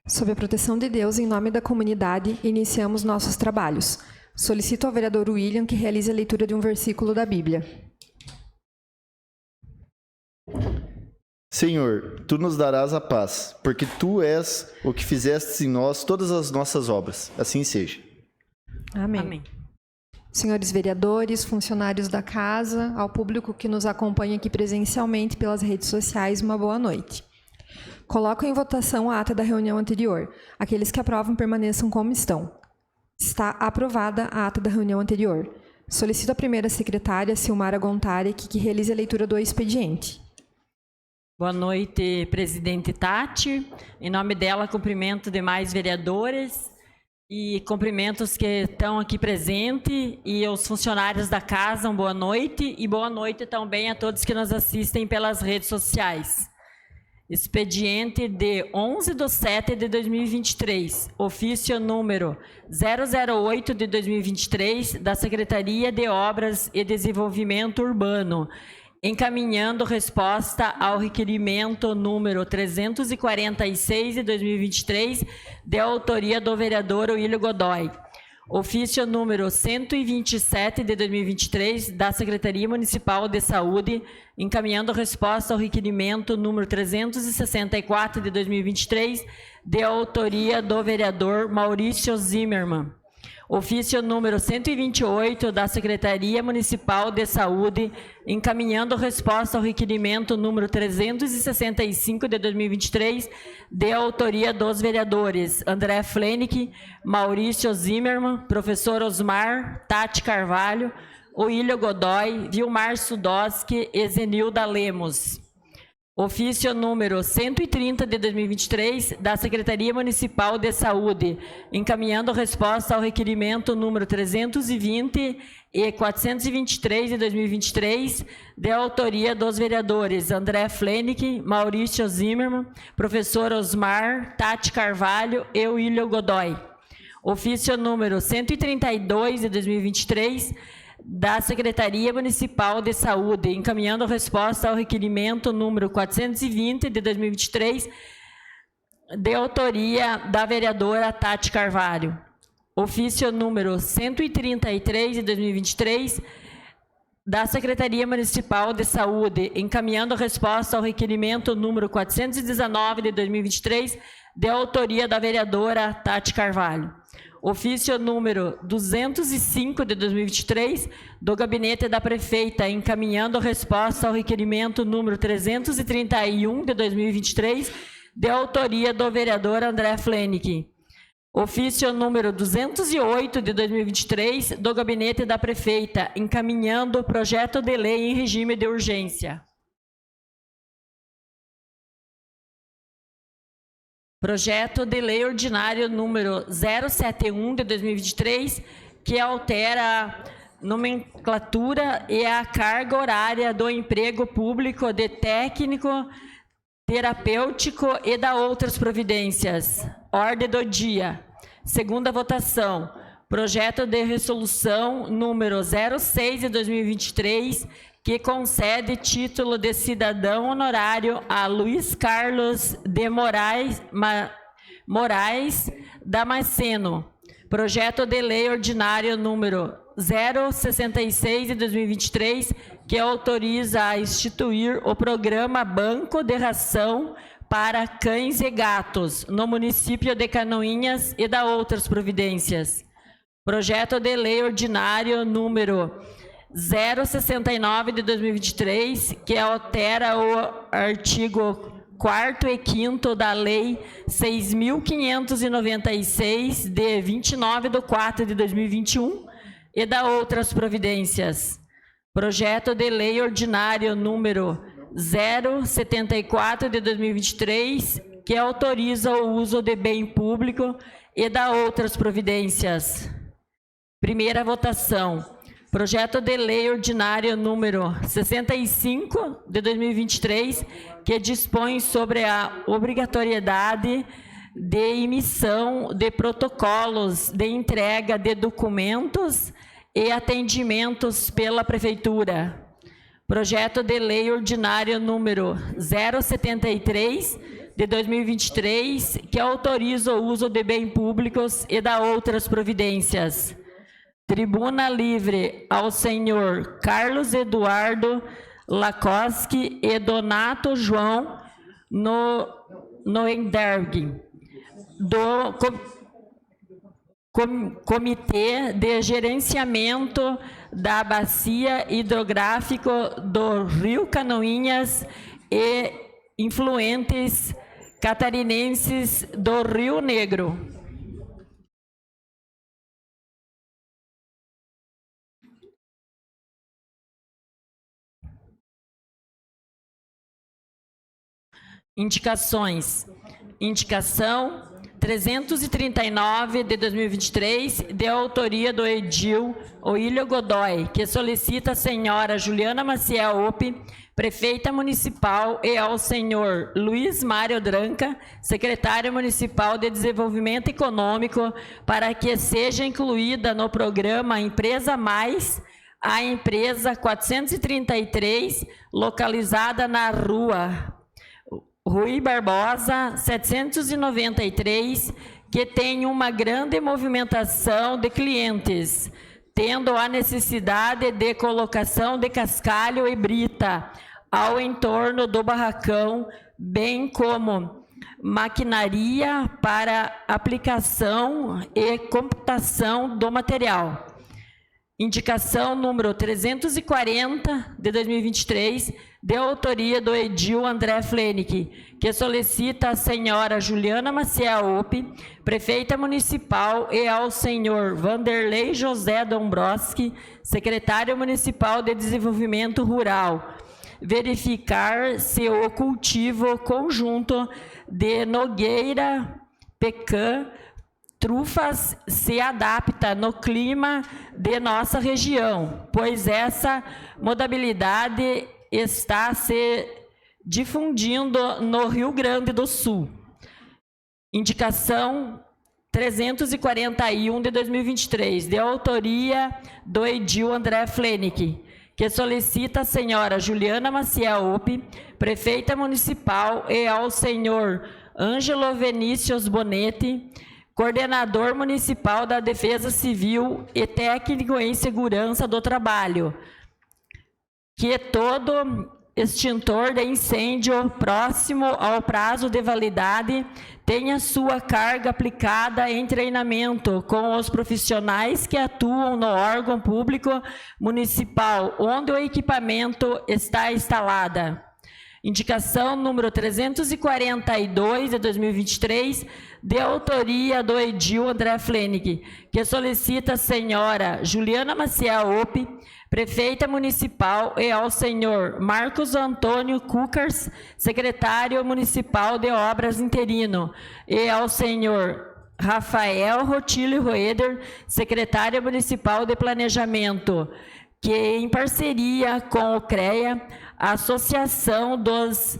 Sob a proteção de Deus, em nome da comunidade, iniciamos nossos trabalhos. Solicito ao vereador William que realize a leitura de um versículo da Bíblia. Senhor, Tu nos darás a paz, porque Tu és o que fizeste em nós todas as nossas obras. Assim seja. Amém. Amém. Senhores vereadores, funcionários da casa, ao público que nos acompanha aqui presencialmente pelas redes sociais, uma boa noite. Coloco em votação a ata da reunião anterior. Aqueles que aprovam permaneçam como estão. Está aprovada a ata da reunião anterior. Solicito a primeira secretária, Silmara Gontari, que realize a leitura do expediente. Boa noite, presidente Tati. Em nome dela, cumprimento demais vereadores e cumprimento os que estão aqui presentes e os funcionários da casa, boa noite. E boa noite também a todos que nos assistem pelas redes sociais. Expediente de 11/7/2023, ofício número 008/2023, da Secretaria de Obras e Desenvolvimento Urbano, encaminhando resposta ao requerimento número 346/2023, de autoria do vereador William Godoy. Ofício número 127/2023, da Secretaria Municipal de Saúde, encaminhando resposta ao requerimento número 364/2023, de autoria do vereador Maurício Zimmermann. Ofício número 128, da Secretaria Municipal de Saúde, encaminhando resposta ao requerimento número 365/2023, de autoria dos vereadores André Flenick, Maurício Zimmermann, professor Osmar, Tati Carvalho, William Godoy, Vilmar Sudoski e Zenilda Lemos. Ofício número 130/2023, da Secretaria Municipal de Saúde, encaminhando resposta ao requerimento número 320 e 423/2023, de autoria dos vereadores André Flenick, Maurício Zimmermann, professor Osmar, Tati Carvalho e William Godoy. Ofício número 132/2023, da Secretaria Municipal de Saúde, encaminhando resposta ao requerimento número 420/2023, de autoria da vereadora Tati Carvalho. Ofício número 133/2023, da Secretaria Municipal de Saúde, encaminhando resposta ao requerimento número 419/2023, de autoria da vereadora Tati Carvalho. Ofício número 205/2023, do Gabinete da Prefeita, encaminhando resposta ao requerimento número 331/2023, de autoria do vereador André Flenick. Ofício número 208/2023, do Gabinete da Prefeita, encaminhando o projeto de lei em regime de urgência. Projeto de lei ordinário número 071/2023, que altera a nomenclatura e a carga horária do emprego público de técnico terapêutico e da outras providências. Ordem do dia. Segunda votação. Projeto de resolução número 06/2023, que concede título de cidadão honorário a Luiz Carlos de Moraes Damasceno. Projeto de lei ordinário número 066/2023, que autoriza a instituir o programa Banco de Ração para Cães e Gatos no município de Canoinhas e da outras providências. Projeto de lei ordinário número 069/2023, que altera o artigo 4º e 5º da Lei 6.596, de 29/4/2021, e da outras providências. Projeto de lei ordinário número 074/2023, que autoriza o uso de bem público e da outras providências. Primeira votação. Projeto de lei ordinário número 65/2023, que dispõe sobre a obrigatoriedade de emissão de protocolos de entrega de documentos e atendimentos pela Prefeitura. Projeto de lei ordinário número 073, de 2023, que autoriza o uso de bens públicos e da outras providências. Tribuna livre ao senhor Carlos Eduardo Lakoski e Donato João Noenberg, do Comitê de Gerenciamento da Bacia Hidrográfica do Rio Canoinhas e influentes catarinenses do Rio Negro. Indicações. Indicação 339 de 2023, de autoria do edil Oílio Godoy, que solicita a senhora Juliana Maciel Ope, prefeita municipal, e ao senhor Luiz Mário Dranca, secretário municipal de Desenvolvimento Econômico, para que seja incluída no programa Empresa Mais, a empresa 433, localizada na rua Rui Barbosa, 793, que tem uma grande movimentação de clientes, tendo a necessidade de colocação de cascalho e brita ao entorno do barracão, bem como maquinaria para aplicação e computação do material. Indicação número 340 de 2023, de autoria do edil André Flenick, que solicita a senhora Juliana Maciel Ope, prefeita municipal, e ao senhor Vanderlei José Dombrowski, secretário municipal de Desenvolvimento Rural, verificar se o cultivo conjunto de nogueira, pecan, trufas se adapta no clima de nossa região, pois essa modalidade está se difundindo no Rio Grande do Sul. Indicação 341 de 2023, de autoria do edil André Flenick, que solicita a senhora Juliana Maciel Ope, prefeita municipal, e ao senhor Ângelo Vinícius Bonetti, coordenador municipal da Defesa Civil e técnico em segurança do trabalho, que todo extintor de incêndio próximo ao prazo de validade tenha sua carga aplicada em treinamento com os profissionais que atuam no órgão público municipal onde o equipamento está instalado. Indicação número 342 de 2023, de autoria do edil André Flenick, que solicita a senhora Juliana Maciel Ope, prefeita municipal, e ao senhor Marcos Antônio Cucars, secretário municipal de obras interino, e ao senhor Rafael Rotílio Roeder, secretário municipal de planejamento, que em parceria com o CREA, a Associação dos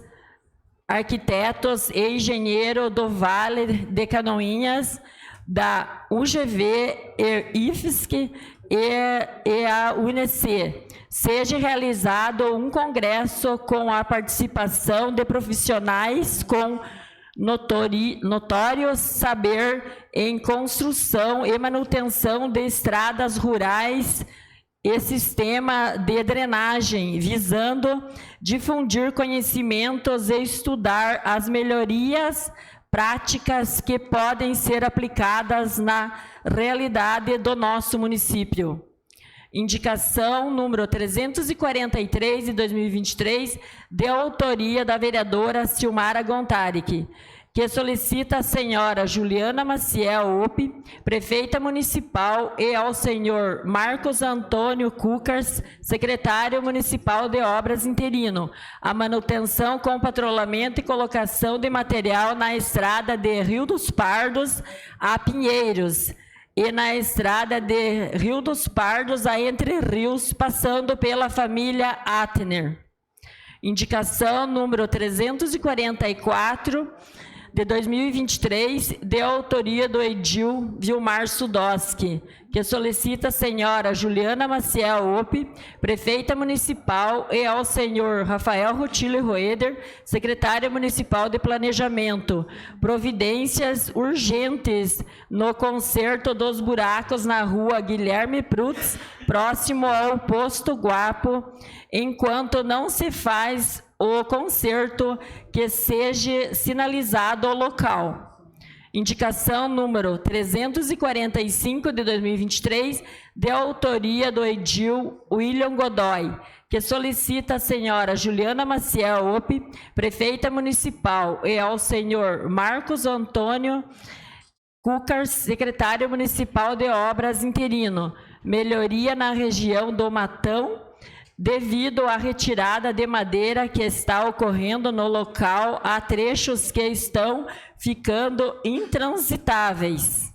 Arquitetos e Engenheiros do Vale de Canoinhas, da UGV e IFSC e a UNEC, seja realizado um congresso com a participação de profissionais com notório saber em construção e manutenção de estradas rurais e sistema de drenagem, visando difundir conhecimentos e estudar as melhorias práticas que podem ser aplicadas na realidade do nosso município. Indicação número 343 de 2023, de autoria da vereadora Silmara Gontaric, que solicita a senhora Juliana Maciel Ope, prefeita municipal, e ao senhor Marcos Antônio Cucars, secretário municipal de obras interino, a manutenção com patrulhamento e colocação de material na estrada de Rio dos Pardos a Pinheiros e na estrada de Rio dos Pardos a Entre Rios, passando pela família Atner. Indicação número 344, de 2023, de autoria do edil Vilmar Sudoski, que solicita a senhora Juliana Maciel Ope, prefeita municipal, e ao senhor Rafael Rutilio Roeder, secretário municipal de planejamento, providências urgentes no conserto dos buracos na rua Guilherme Prutz, próximo ao posto Guapo, enquanto não se faz o conserto que seja sinalizado o local. Indicação número 345 de 2023, de autoria do edil William Godoy, que solicita a senhora Juliana Maciel Ope, prefeita municipal, e ao senhor Marcos Antônio Cucars, secretário municipal de obras interino, melhoria na região do Matão, devido à retirada de madeira que está ocorrendo no local, há trechos que estão ficando intransitáveis.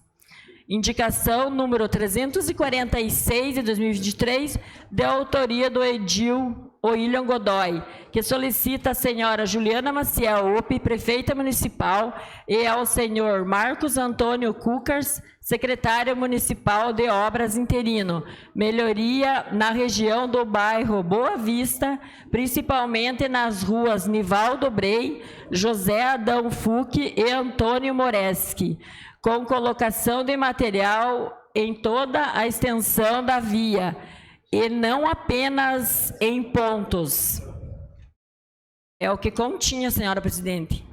Indicação número 346 de 2023, de autoria do edil William Godoy, que solicita a senhora Juliana Maciel Ope, prefeita municipal, e ao senhor Marcos Antônio Cucars, secretário municipal de obras interino, melhoria na região do bairro Boa Vista, principalmente nas ruas Nivaldo Brei, José Adão Fuque e Antônio Moreski, com colocação de material em toda a extensão da via, e não apenas em pontos. É o que continha, senhora presidente.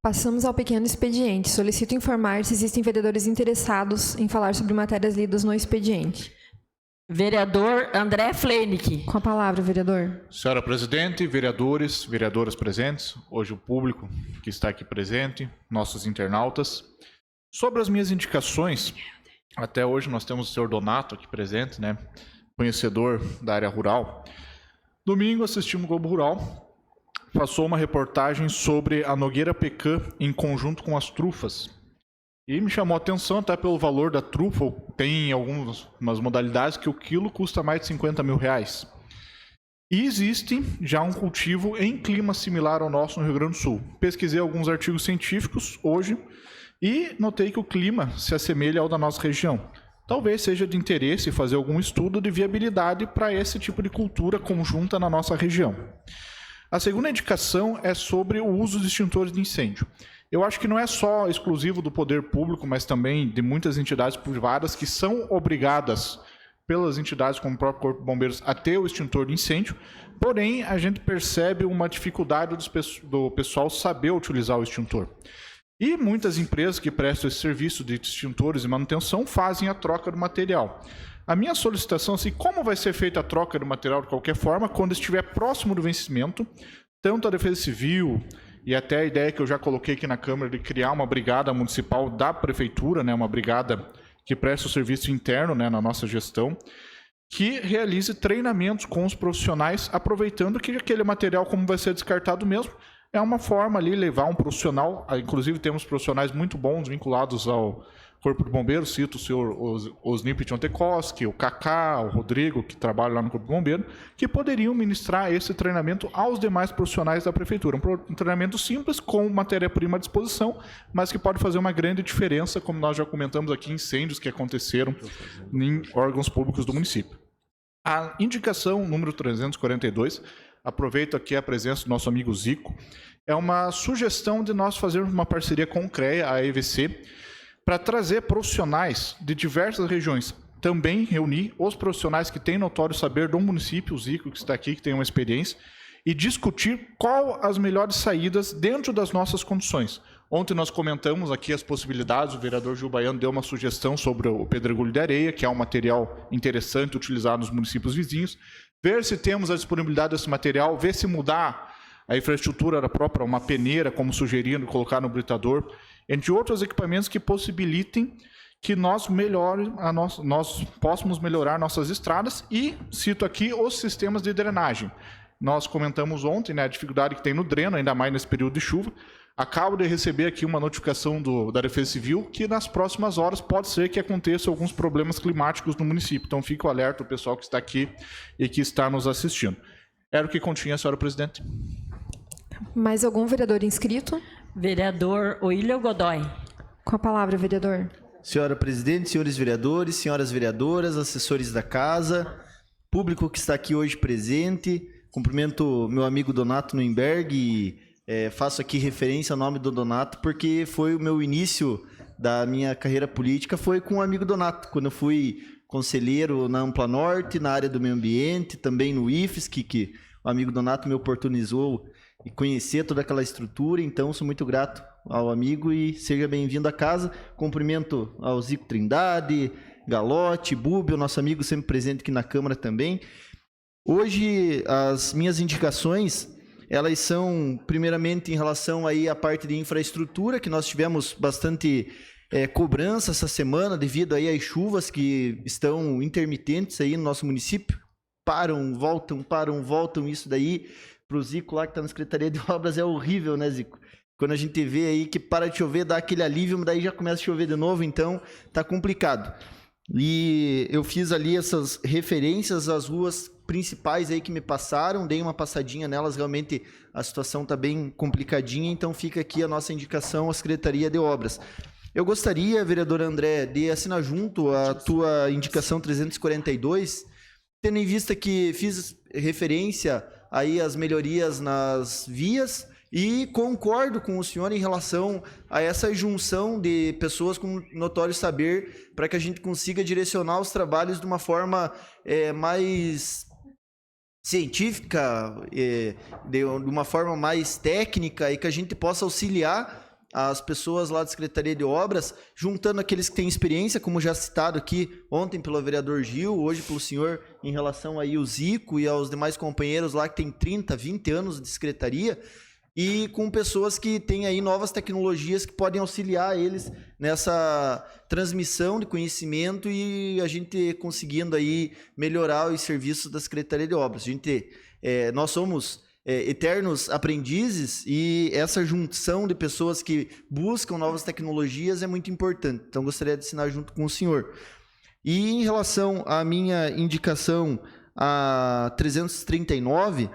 Passamos ao pequeno expediente. Solicito informar se existem vereadores interessados em falar sobre matérias lidas no expediente. Vereador André Flenick. Com a palavra, vereador. Senhora presidente, vereadores, vereadoras presentes, hoje o público que está aqui presente, nossos internautas. Sobre as minhas indicações, até hoje nós temos o senhor Donato aqui presente, né? Conhecedor da área rural. Domingo assistimos o Globo Rural, passou uma reportagem sobre a Nogueira Pecan em conjunto com as trufas. E me chamou a atenção até pelo valor da trufa, tem algumas modalidades que o quilo custa mais de 50 mil reais. E existe já um cultivo em clima similar ao nosso no Rio Grande do Sul. Pesquisei alguns artigos científicos hoje e notei que o clima se assemelha ao da nossa região. Talvez seja de interesse fazer algum estudo de viabilidade para esse tipo de cultura conjunta na nossa região. A segunda indicação é sobre o uso de extintores de incêndio. Eu acho que não é só exclusivo do poder público, mas também de muitas entidades privadas que são obrigadas pelas entidades como o próprio Corpo de Bombeiros a ter o extintor de incêndio, porém a gente percebe uma dificuldade do pessoal saber utilizar o extintor. E muitas empresas que prestam esse serviço de extintores e manutenção fazem a troca do material. A minha solicitação é assim, como vai ser feita a troca do material de qualquer forma, quando estiver próximo do vencimento, tanto a Defesa Civil e até a ideia que eu já coloquei aqui na Câmara de criar uma brigada municipal da Prefeitura, né, uma brigada que presta o serviço interno, né, na nossa gestão, que realize treinamentos com os profissionais, aproveitando que aquele material, como vai ser descartado mesmo, é uma forma ali levar um profissional, inclusive temos profissionais muito bons vinculados ao Corpo de Bombeiros, cito o senhor Osnip Tiontekoski, o Kaká, o Rodrigo, que trabalham lá no Corpo de Bombeiros, que poderiam ministrar esse treinamento aos demais profissionais da Prefeitura. Um treinamento simples, com matéria-prima à disposição, mas que pode fazer uma grande diferença, como nós já comentamos aqui, incêndios que aconteceram em órgãos públicos do município. A indicação número 342, aproveito aqui a presença do nosso amigo Zico, é uma sugestão de nós fazermos uma parceria com o CREA, a EVC, para trazer profissionais de diversas regiões, também reunir os profissionais que têm notório saber do município, o Zico que está aqui, que tem uma experiência, e discutir qual as melhores saídas dentro das nossas condições. Ontem nós comentamos aqui as possibilidades, o vereador Gil Baiano deu uma sugestão sobre o pedregulho de areia, que é um material interessante utilizado nos municípios vizinhos, ver se temos a disponibilidade desse material, ver se mudar a infraestrutura da própria, uma peneira, como sugerindo, colocar no britador, entre outros equipamentos que possibilitem que nós possamos melhorar nossas estradas e, cito aqui, os sistemas de drenagem. Nós comentamos ontem, né, a dificuldade que tem no dreno, ainda mais nesse período de chuva. Acabo de receber aqui uma notificação da Defesa Civil que nas próximas horas pode ser que aconteçam alguns problemas climáticos no município. Então, fica o alerta o pessoal que está aqui e que está nos assistindo. Era o que continha, senhora presidente. Mais algum vereador inscrito? Vereador William Godoy. Com a palavra, vereador. Senhora presidente, senhores vereadores, senhoras vereadoras, assessores da casa, público que está aqui hoje presente, cumprimento meu amigo Donato Nuemberg e faço aqui referência ao nome do Donato porque foi o meu início da minha carreira política, foi com o amigo Donato, quando eu fui conselheiro na Ampla Norte, na área do meio ambiente, também no IFES, que o amigo Donato me oportunizou e conhecer toda aquela estrutura, então sou muito grato ao amigo e seja bem-vindo à casa. Cumprimento ao Zico Trindade, Galote, Bubi, o nosso amigo sempre presente aqui na Câmara também. Hoje, as minhas indicações, elas são primeiramente em relação aí à parte de infraestrutura, que nós tivemos bastante cobrança essa semana devido aí às chuvas que estão intermitentes aí no nosso município. Param, voltam, isso daí para o Zico lá que está na Secretaria de Obras é horrível, né, Zico? Quando a gente vê aí que para de chover, dá aquele alívio, mas daí já começa a chover de novo, então tá complicado. E eu fiz ali essas referências às ruas principais aí que me passaram, dei uma passadinha nelas, realmente a situação tá bem complicadinha, então fica aqui a nossa indicação à Secretaria de Obras. Eu gostaria, vereador André, de assinar junto a tua indicação 342, tendo em vista que fiz referência aí às melhorias nas vias e concordo com o senhor em relação a essa junção de pessoas com notório saber para que a gente consiga direcionar os trabalhos de uma forma mais científica, de uma forma mais técnica e que a gente possa auxiliar as pessoas lá da Secretaria de Obras, juntando aqueles que têm experiência, como já citado aqui ontem pelo vereador Gil, hoje pelo senhor, em relação aí ao Zico e aos demais companheiros lá que têm 30, 20 anos de secretaria, e com pessoas que têm aí novas tecnologias que podem auxiliar eles nessa transmissão de conhecimento e a gente conseguindo aí melhorar os serviços da Secretaria de Obras. Nós somos eternos aprendizes e essa junção de pessoas que buscam novas tecnologias é muito importante. Então, gostaria de assinar junto com o senhor. E em relação à minha indicação a 339,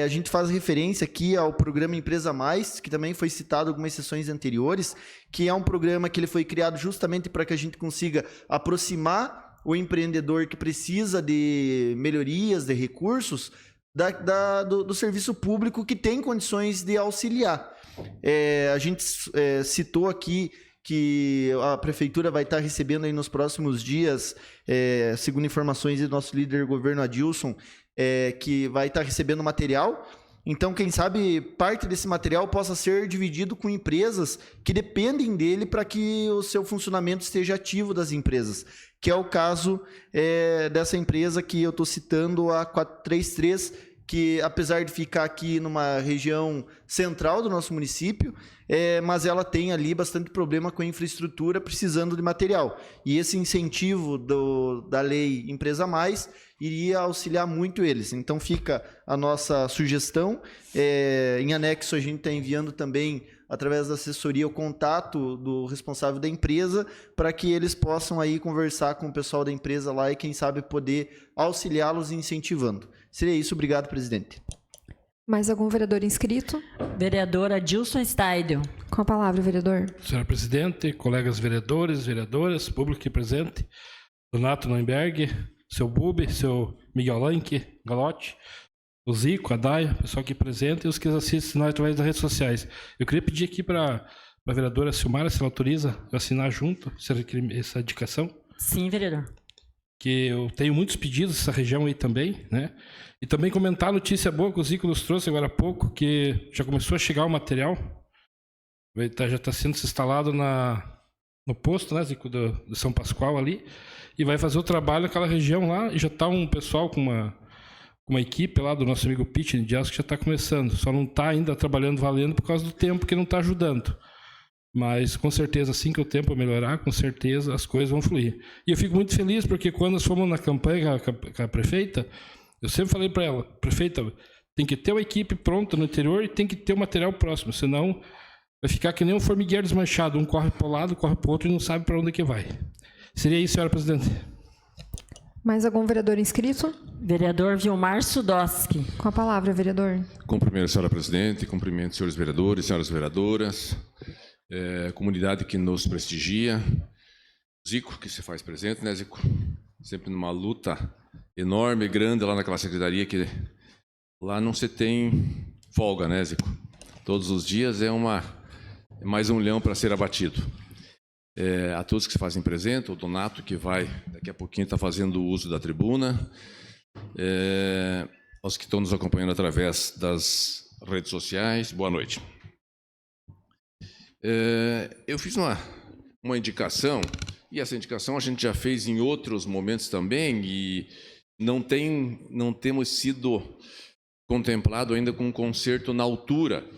a gente faz referência aqui ao programa Empresa Mais, que também foi citado em algumas sessões anteriores, que é um programa que ele foi criado justamente para que a gente consiga aproximar o empreendedor que precisa de melhorias, de recursos, do serviço público que tem condições de auxiliar. A gente citou aqui que a Prefeitura vai estar recebendo aí nos próximos dias, segundo informações do nosso líder governo Adilson, que vai estar recebendo material. Então, quem sabe, parte desse material possa ser dividido com empresas que dependem dele para que o seu funcionamento esteja ativo das empresas, que é o caso dessa empresa que eu estou citando, a 433, que apesar de ficar aqui numa região central do nosso município, mas ela tem ali bastante problema com a infraestrutura, precisando de material. E esse incentivo da lei Empresa Mais iria auxiliar muito eles. Então fica a nossa sugestão. Em anexo a gente está enviando também, através da assessoria, o contato do responsável da empresa para que eles possam aí conversar com o pessoal da empresa lá e quem sabe poder auxiliá-los incentivando. Seria isso. Obrigado, presidente. Mais algum vereador inscrito? Vereadora Dilson Staidel. Com a palavra, vereador. Senhora presidente, colegas vereadores, vereadoras, público aqui presente, Donato Nuemberg, seu Bubi, seu Miguel Lanque, Galote, o Zico, a Daia, o pessoal aqui presente e os que assistem nós através das redes sociais. Eu queria pedir aqui para a vereadora Silmara, se ela autoriza eu assinar junto essa indicação. Sim, vereador. Que eu tenho muitos pedidos nessa região aí também, né? E também comentar a notícia boa que o Zico nos trouxe agora há pouco, que já começou a chegar o material, já está sendo instalado no posto, né, Zico, do São Pascoal ali, e vai fazer o trabalho naquela região lá, e já está um pessoal com uma equipe lá do nosso amigo Pitch de Aço que já está começando, só não está ainda trabalhando valendo por causa do tempo que não está ajudando. Mas, com certeza, assim que o tempo melhorar, com certeza as coisas vão fluir. E eu fico muito feliz porque quando nós fomos na campanha com a prefeita, eu sempre falei para ela, prefeita, tem que ter uma equipe pronta no interior e tem que ter o material próximo, senão vai ficar que nem um formigueiro desmanchado, um corre para o lado, corre para o outro e não sabe para onde que vai. Seria isso, senhora presidente. Mais algum vereador inscrito? Vereador Vilmar Sudoski. Com a palavra, vereador. Cumprimento a senhora presidente, cumprimento senhores vereadores, senhoras vereadoras, comunidade que nos prestigia. Zico, que se faz presente, né, Zico? Sempre numa luta enorme, grande lá naquela secretaria, que lá não se tem folga, né, Zico? Todos os dias é mais um leão para ser abatido. A todos que se fazem presente, o Donato, que vai, daqui a pouquinho, está fazendo uso da tribuna, aos que estão nos acompanhando através das redes sociais, boa noite. Eu fiz uma indicação, e essa indicação a gente já fez em outros momentos também, e não temos sido contemplado ainda com um concerto na altura,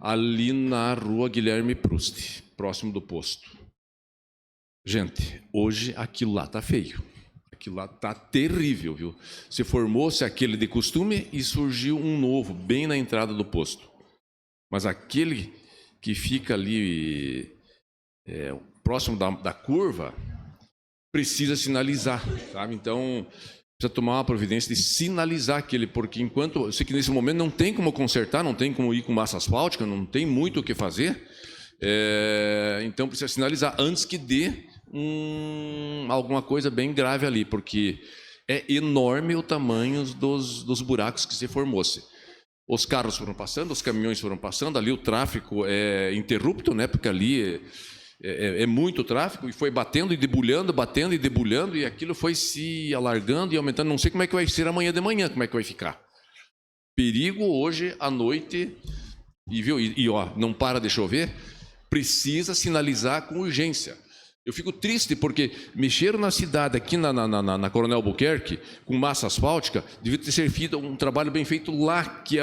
ali na rua Guilherme Proust, próximo do posto. Gente, hoje aquilo lá está feio. Aquilo lá está terrível, viu? Se formou-se aquele de costume e surgiu um novo, bem na entrada do posto. Mas aquele que fica ali próximo da curva precisa sinalizar, sabe? Então, precisa tomar uma providência de sinalizar aquele, porque enquanto... Eu sei que nesse momento não tem como consertar, não tem como ir com massa asfáltica, não tem muito o que fazer, então precisa sinalizar antes que dê alguma coisa bem grave ali, porque é enorme o tamanho dos buracos que se formou-se. Os carros foram passando, os caminhões foram passando, ali o tráfego é interrupto, né, porque ali é muito tráfego, e foi batendo e debulhando, e aquilo foi se alargando e aumentando. Não sei como é que vai ser amanhã de manhã, como é que vai ficar. Perigo hoje à noite, e não para de chover, precisa sinalizar com urgência. Eu fico triste porque mexeram na cidade, aqui na Coronel Albuquerque, com massa asfáltica, devia ter sido feito um trabalho bem feito lá, que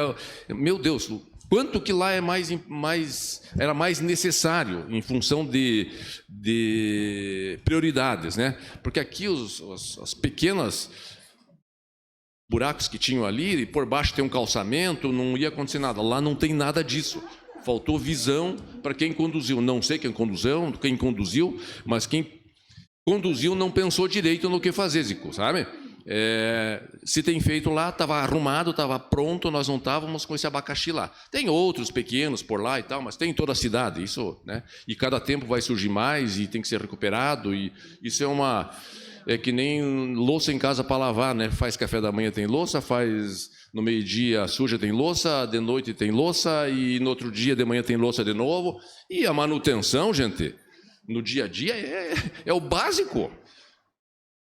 meu Deus, quanto que lá era mais necessário em função de prioridades, né? Porque aqui as pequenas buracos que tinham ali, por baixo tem um calçamento, não ia acontecer nada. Lá não tem nada disso. Faltou visão para quem conduziu. Não sei quem conduziu, mas quem conduziu não pensou direito no que fazer, Zico, sabe? Se tem feito lá, estava arrumado, estava pronto, nós não estávamos com esse abacaxi lá. Tem outros pequenos por lá e tal, mas tem em toda a cidade, isso, né? E cada tempo vai surgir mais e tem que ser recuperado, e isso é que nem louça em casa para lavar, né? Faz café da manhã, tem louça, faz no meio-dia suja, tem louça, de noite tem louça, e no outro dia de manhã tem louça de novo. E a manutenção, gente, no dia a dia é o básico.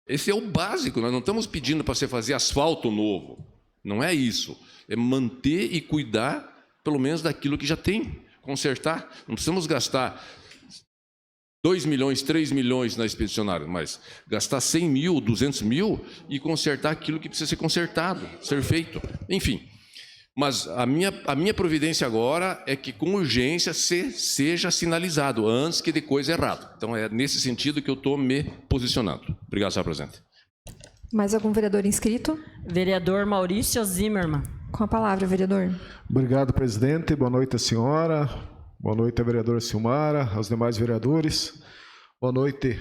Esse é o básico. Nós não estamos pedindo para você fazer asfalto novo. Não é isso. É manter e cuidar, pelo menos, daquilo que já tem. Consertar. Não precisamos gastar 2 milhões, 3 milhões na expedicionária, mas gastar 100 mil, 200 mil e consertar aquilo que precisa ser consertado, ser feito. Enfim, mas a minha providência agora é que com urgência seja sinalizado antes que de coisa errada. Então é nesse sentido que eu estou me posicionando. Obrigado, senhor presidente. Mais algum vereador inscrito? Vereador Maurício Zimmermann. Com a palavra, vereador. Obrigado, presidente. Boa noite, senhora. Boa noite à vereadora Silmara, aos demais vereadores. Boa noite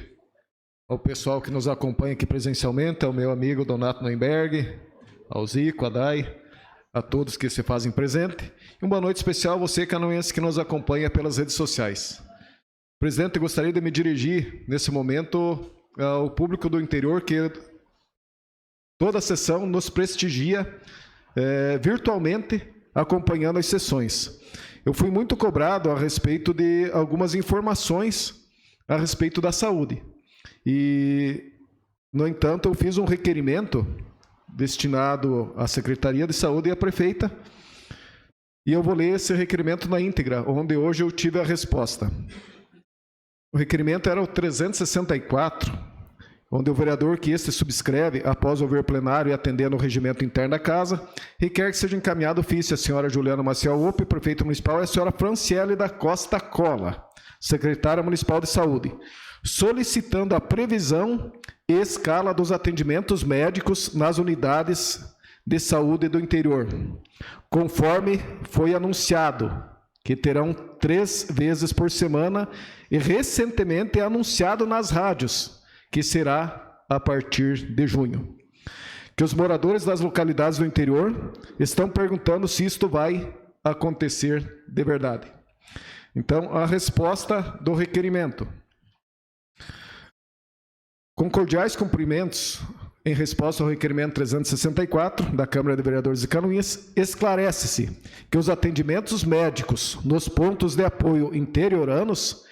ao pessoal que nos acompanha aqui presencialmente, ao meu amigo Donato Noemberg, ao Zico, a Dai, a todos que se fazem presente. E uma boa noite especial a você, canoense, que nos acompanha pelas redes sociais. Presidente, gostaria de me dirigir, nesse momento, ao público do interior que toda a sessão nos prestigia virtualmente, acompanhando as sessões. Eu fui muito cobrado a respeito de algumas informações a respeito da saúde. E, no entanto, eu fiz um requerimento destinado à Secretaria de Saúde e à Prefeita, e eu vou ler esse requerimento na íntegra, onde hoje eu tive a resposta. O requerimento era o 364, onde o vereador que este subscreve, após ouvir plenário e atendendo o regimento interno da casa, requer que seja encaminhado ofício à senhora Juliana Maciel Uppe, prefeita municipal, e à senhora Franciele da Costa Cola, secretária municipal de saúde, solicitando a previsão e escala dos atendimentos médicos nas unidades de saúde do interior, conforme foi anunciado, que terão 3 vezes por semana, e recentemente anunciado nas rádios, que será a partir de junho. Que os moradores das localidades do interior estão perguntando se isto vai acontecer de verdade. Então, a resposta do requerimento. Com cordiais cumprimentos, em resposta ao requerimento 364 da Câmara de Vereadores de Canoinhas, esclarece-se que os atendimentos médicos nos pontos de apoio interioranos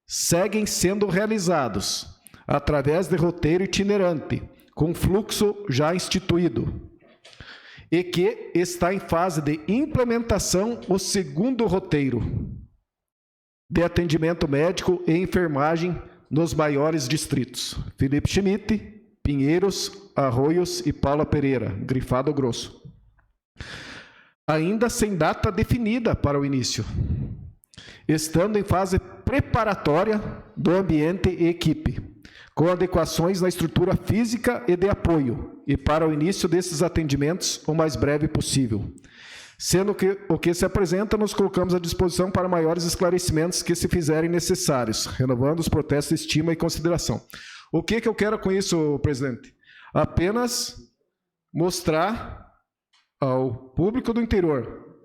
seguem sendo realizados através de roteiro itinerante, com fluxo já instituído, e que está em fase de implementação o segundo roteiro de atendimento médico e enfermagem nos maiores distritos: Felipe Schmidt, Pinheiros, Arroios e Paula Pereira, Grifado Grosso. Ainda sem data definida para o início, estando em fase preparatória do ambiente e equipe, com adequações na estrutura física e de apoio, e para o início desses atendimentos o mais breve possível. Sendo que o que se apresenta, nos colocamos à disposição para maiores esclarecimentos que se fizerem necessários, renovando os protestos de estima e consideração. O que eu quero com isso, presidente? Apenas mostrar ao público do interior,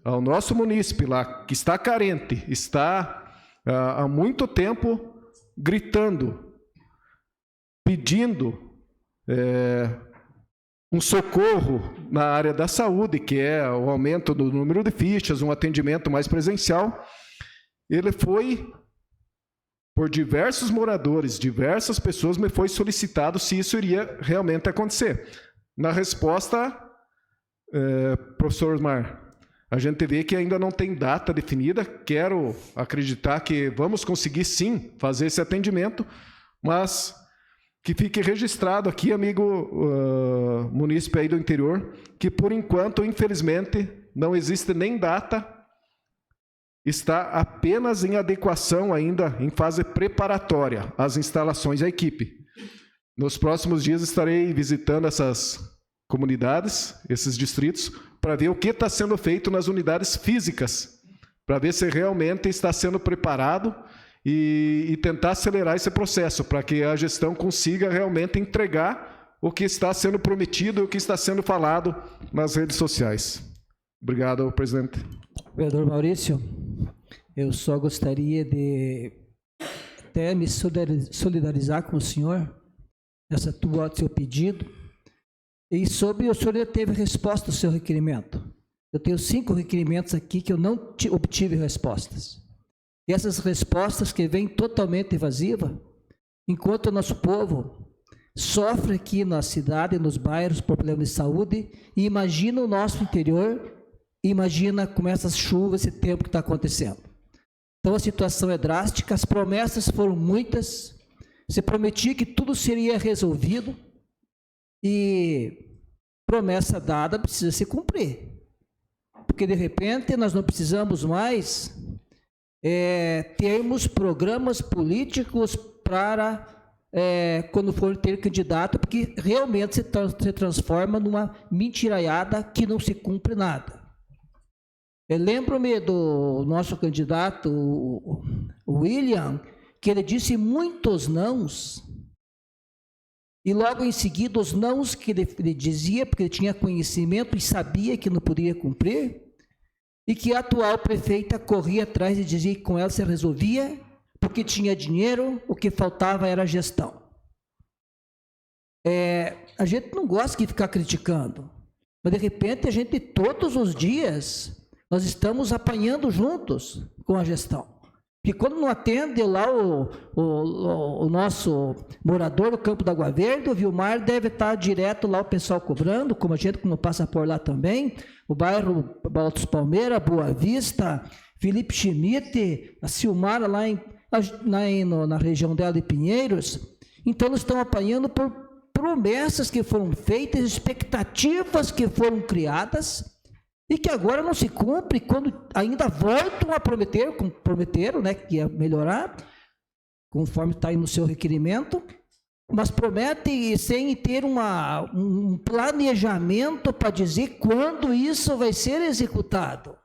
ao nosso munícipe lá, que está carente, está há muito tempo gritando, pedindo um socorro na área da saúde, que é o aumento do número de fichas, um atendimento mais presencial. Ele foi, por diversos moradores, diversas pessoas, me foi solicitado se isso iria realmente acontecer. Na resposta, professor Osmar, a gente vê que ainda não tem data definida. Quero acreditar que vamos conseguir sim fazer esse atendimento, mas que fique registrado aqui, amigo munícipe aí do interior, que por enquanto, infelizmente, não existe nem data, está apenas em adequação ainda, em fase preparatória, as instalações da equipe. Nos próximos dias estarei visitando essas comunidades, esses distritos, para ver o que está sendo feito nas unidades físicas, para ver se realmente está sendo preparado e tentar acelerar esse processo, para que a gestão consiga realmente entregar o que está sendo prometido e o que está sendo falado nas redes sociais. Obrigado, presidente. Vereador Maurício, eu só gostaria de até me solidarizar com o senhor nessa seu pedido, e sobre o senhor já teve resposta ao seu requerimento. Eu tenho 5 requerimentos aqui que eu não obtive respostas. E essas respostas que vêm totalmente evasivas, enquanto o nosso povo sofre aqui na cidade e nos bairros por problemas de saúde, e imagina o nosso interior, e imagina como essas chuvas, esse tempo que está acontecendo. Então a situação é drástica, as promessas foram muitas, se prometia que tudo seria resolvido, e promessa dada precisa se cumprir. Porque de repente nós não precisamos mais termos programas políticos para quando for ter candidato, porque realmente se transforma numa mentiraiada que não se cumpre nada. Eu lembro-me do nosso candidato, o William, que ele disse muitos nãos, e logo em seguida os nãos que ele dizia, porque ele tinha conhecimento e sabia que não poderia cumprir, e que a atual prefeita corria atrás e dizia que com ela se resolvia, porque tinha dinheiro, o que faltava era a gestão. A gente não gosta de ficar criticando, mas de repente a gente, todos os dias, nós estamos apanhando juntos com a gestão. Porque quando não atende lá o nosso morador do Campo da Água Verde, o Vilmar deve estar direto lá o pessoal cobrando, como a gente que não passa por lá também, o bairro Altos Palmeira, Boa Vista, Felipe Schmidt, a Silmara lá na região dela de Pinheiros. Então eles estão apanhando por promessas que foram feitas, expectativas que foram criadas, e que agora não se cumpre, quando ainda voltam a prometeram, né, que ia melhorar, conforme está aí no seu requerimento, mas promete sem ter um planejamento para dizer quando isso vai ser executado.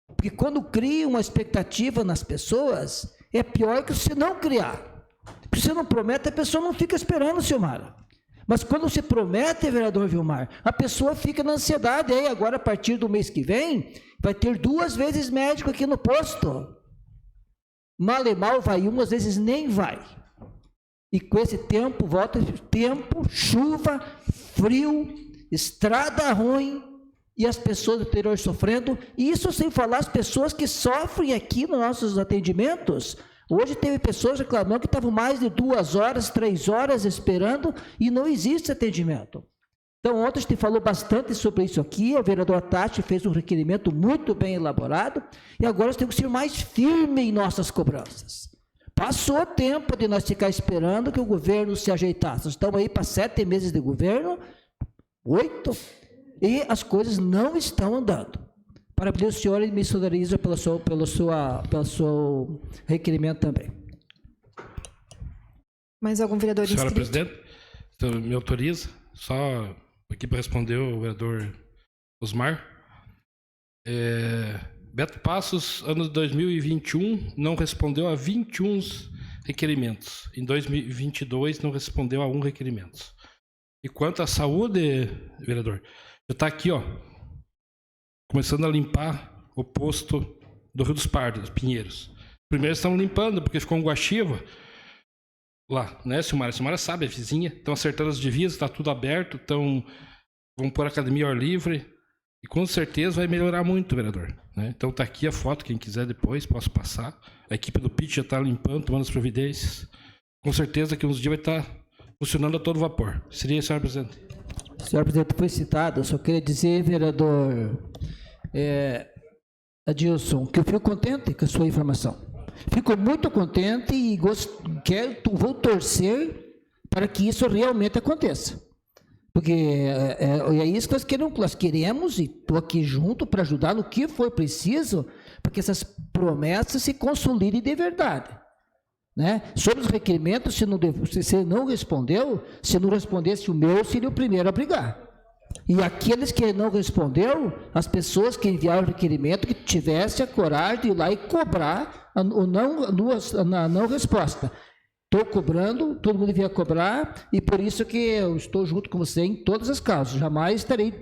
Porque quando cria uma expectativa nas pessoas, é pior que se não criar. Porque se não promete, a pessoa não fica esperando, Silmara. Mas quando se promete, vereador Vilmar, a pessoa fica na ansiedade. Aí agora, a partir do mês que vem, vai ter 2 vezes médico aqui no posto. Mal e mal vai um, às vezes nem vai. E com esse tempo, volta tempo, chuva, frio, estrada ruim, e as pessoas do interior sofrendo. E isso sem falar as pessoas que sofrem aqui nos nossos atendimentos. Hoje teve pessoas reclamando que estavam mais de 2 horas, 3 horas esperando e não existe atendimento. Então, ontem a gente falou bastante sobre isso aqui, a vereadora Tati fez um requerimento muito bem elaborado, e agora nós temos que ser mais firmes em nossas cobranças. Passou o tempo de nós ficar esperando que o governo se ajeitasse. Nós estamos aí para 7 meses de governo, 8, e as coisas não estão andando. Parabéns, senhor, e me solidarizo pelo seu requerimento também. Mais algum vereador inscrito? Senhora presidente, então, me autoriza, só aqui para responder o vereador Osmar. Beto Passos, ano de 2021, não respondeu a 21 requerimentos. Em 2022, não respondeu a 1 requerimento. E quanto à saúde, vereador, já está aqui, ó, começando a limpar o posto do Rio dos Pardos, Pinheiros. Primeiro estão limpando, porque ficou um guaxiva lá, né, Silmara? A Silmara sabe, a vizinha. Estão acertando as divisas, está tudo aberto, vão pôr academia ao ar livre. E com certeza vai melhorar muito, vereador. Né? Então está aqui a foto, quem quiser depois, posso passar. A equipe do PIT já está limpando, tomando as providências. Com certeza que uns dias vai estar funcionando a todo vapor. Seria, senhor presidente? Senhor presidente, foi citado, eu só queria dizer, vereador Adilson, que eu fico contente com a sua informação. Fico muito contente e vou torcer para que isso realmente aconteça. Porque é isso que nós queremos, e estou aqui junto para ajudar no que for preciso, para que essas promessas se consolidem de verdade. Né? Sobre os requerimentos, se não respondeu, se não respondesse o meu, seria o primeiro a brigar. E aqueles que não respondeu, as pessoas que enviaram o requerimento, que tivessem a coragem de ir lá e cobrar a não resposta. Estou cobrando, todo mundo devia cobrar, e por isso que eu estou junto com você em todas as causas. Jamais estarei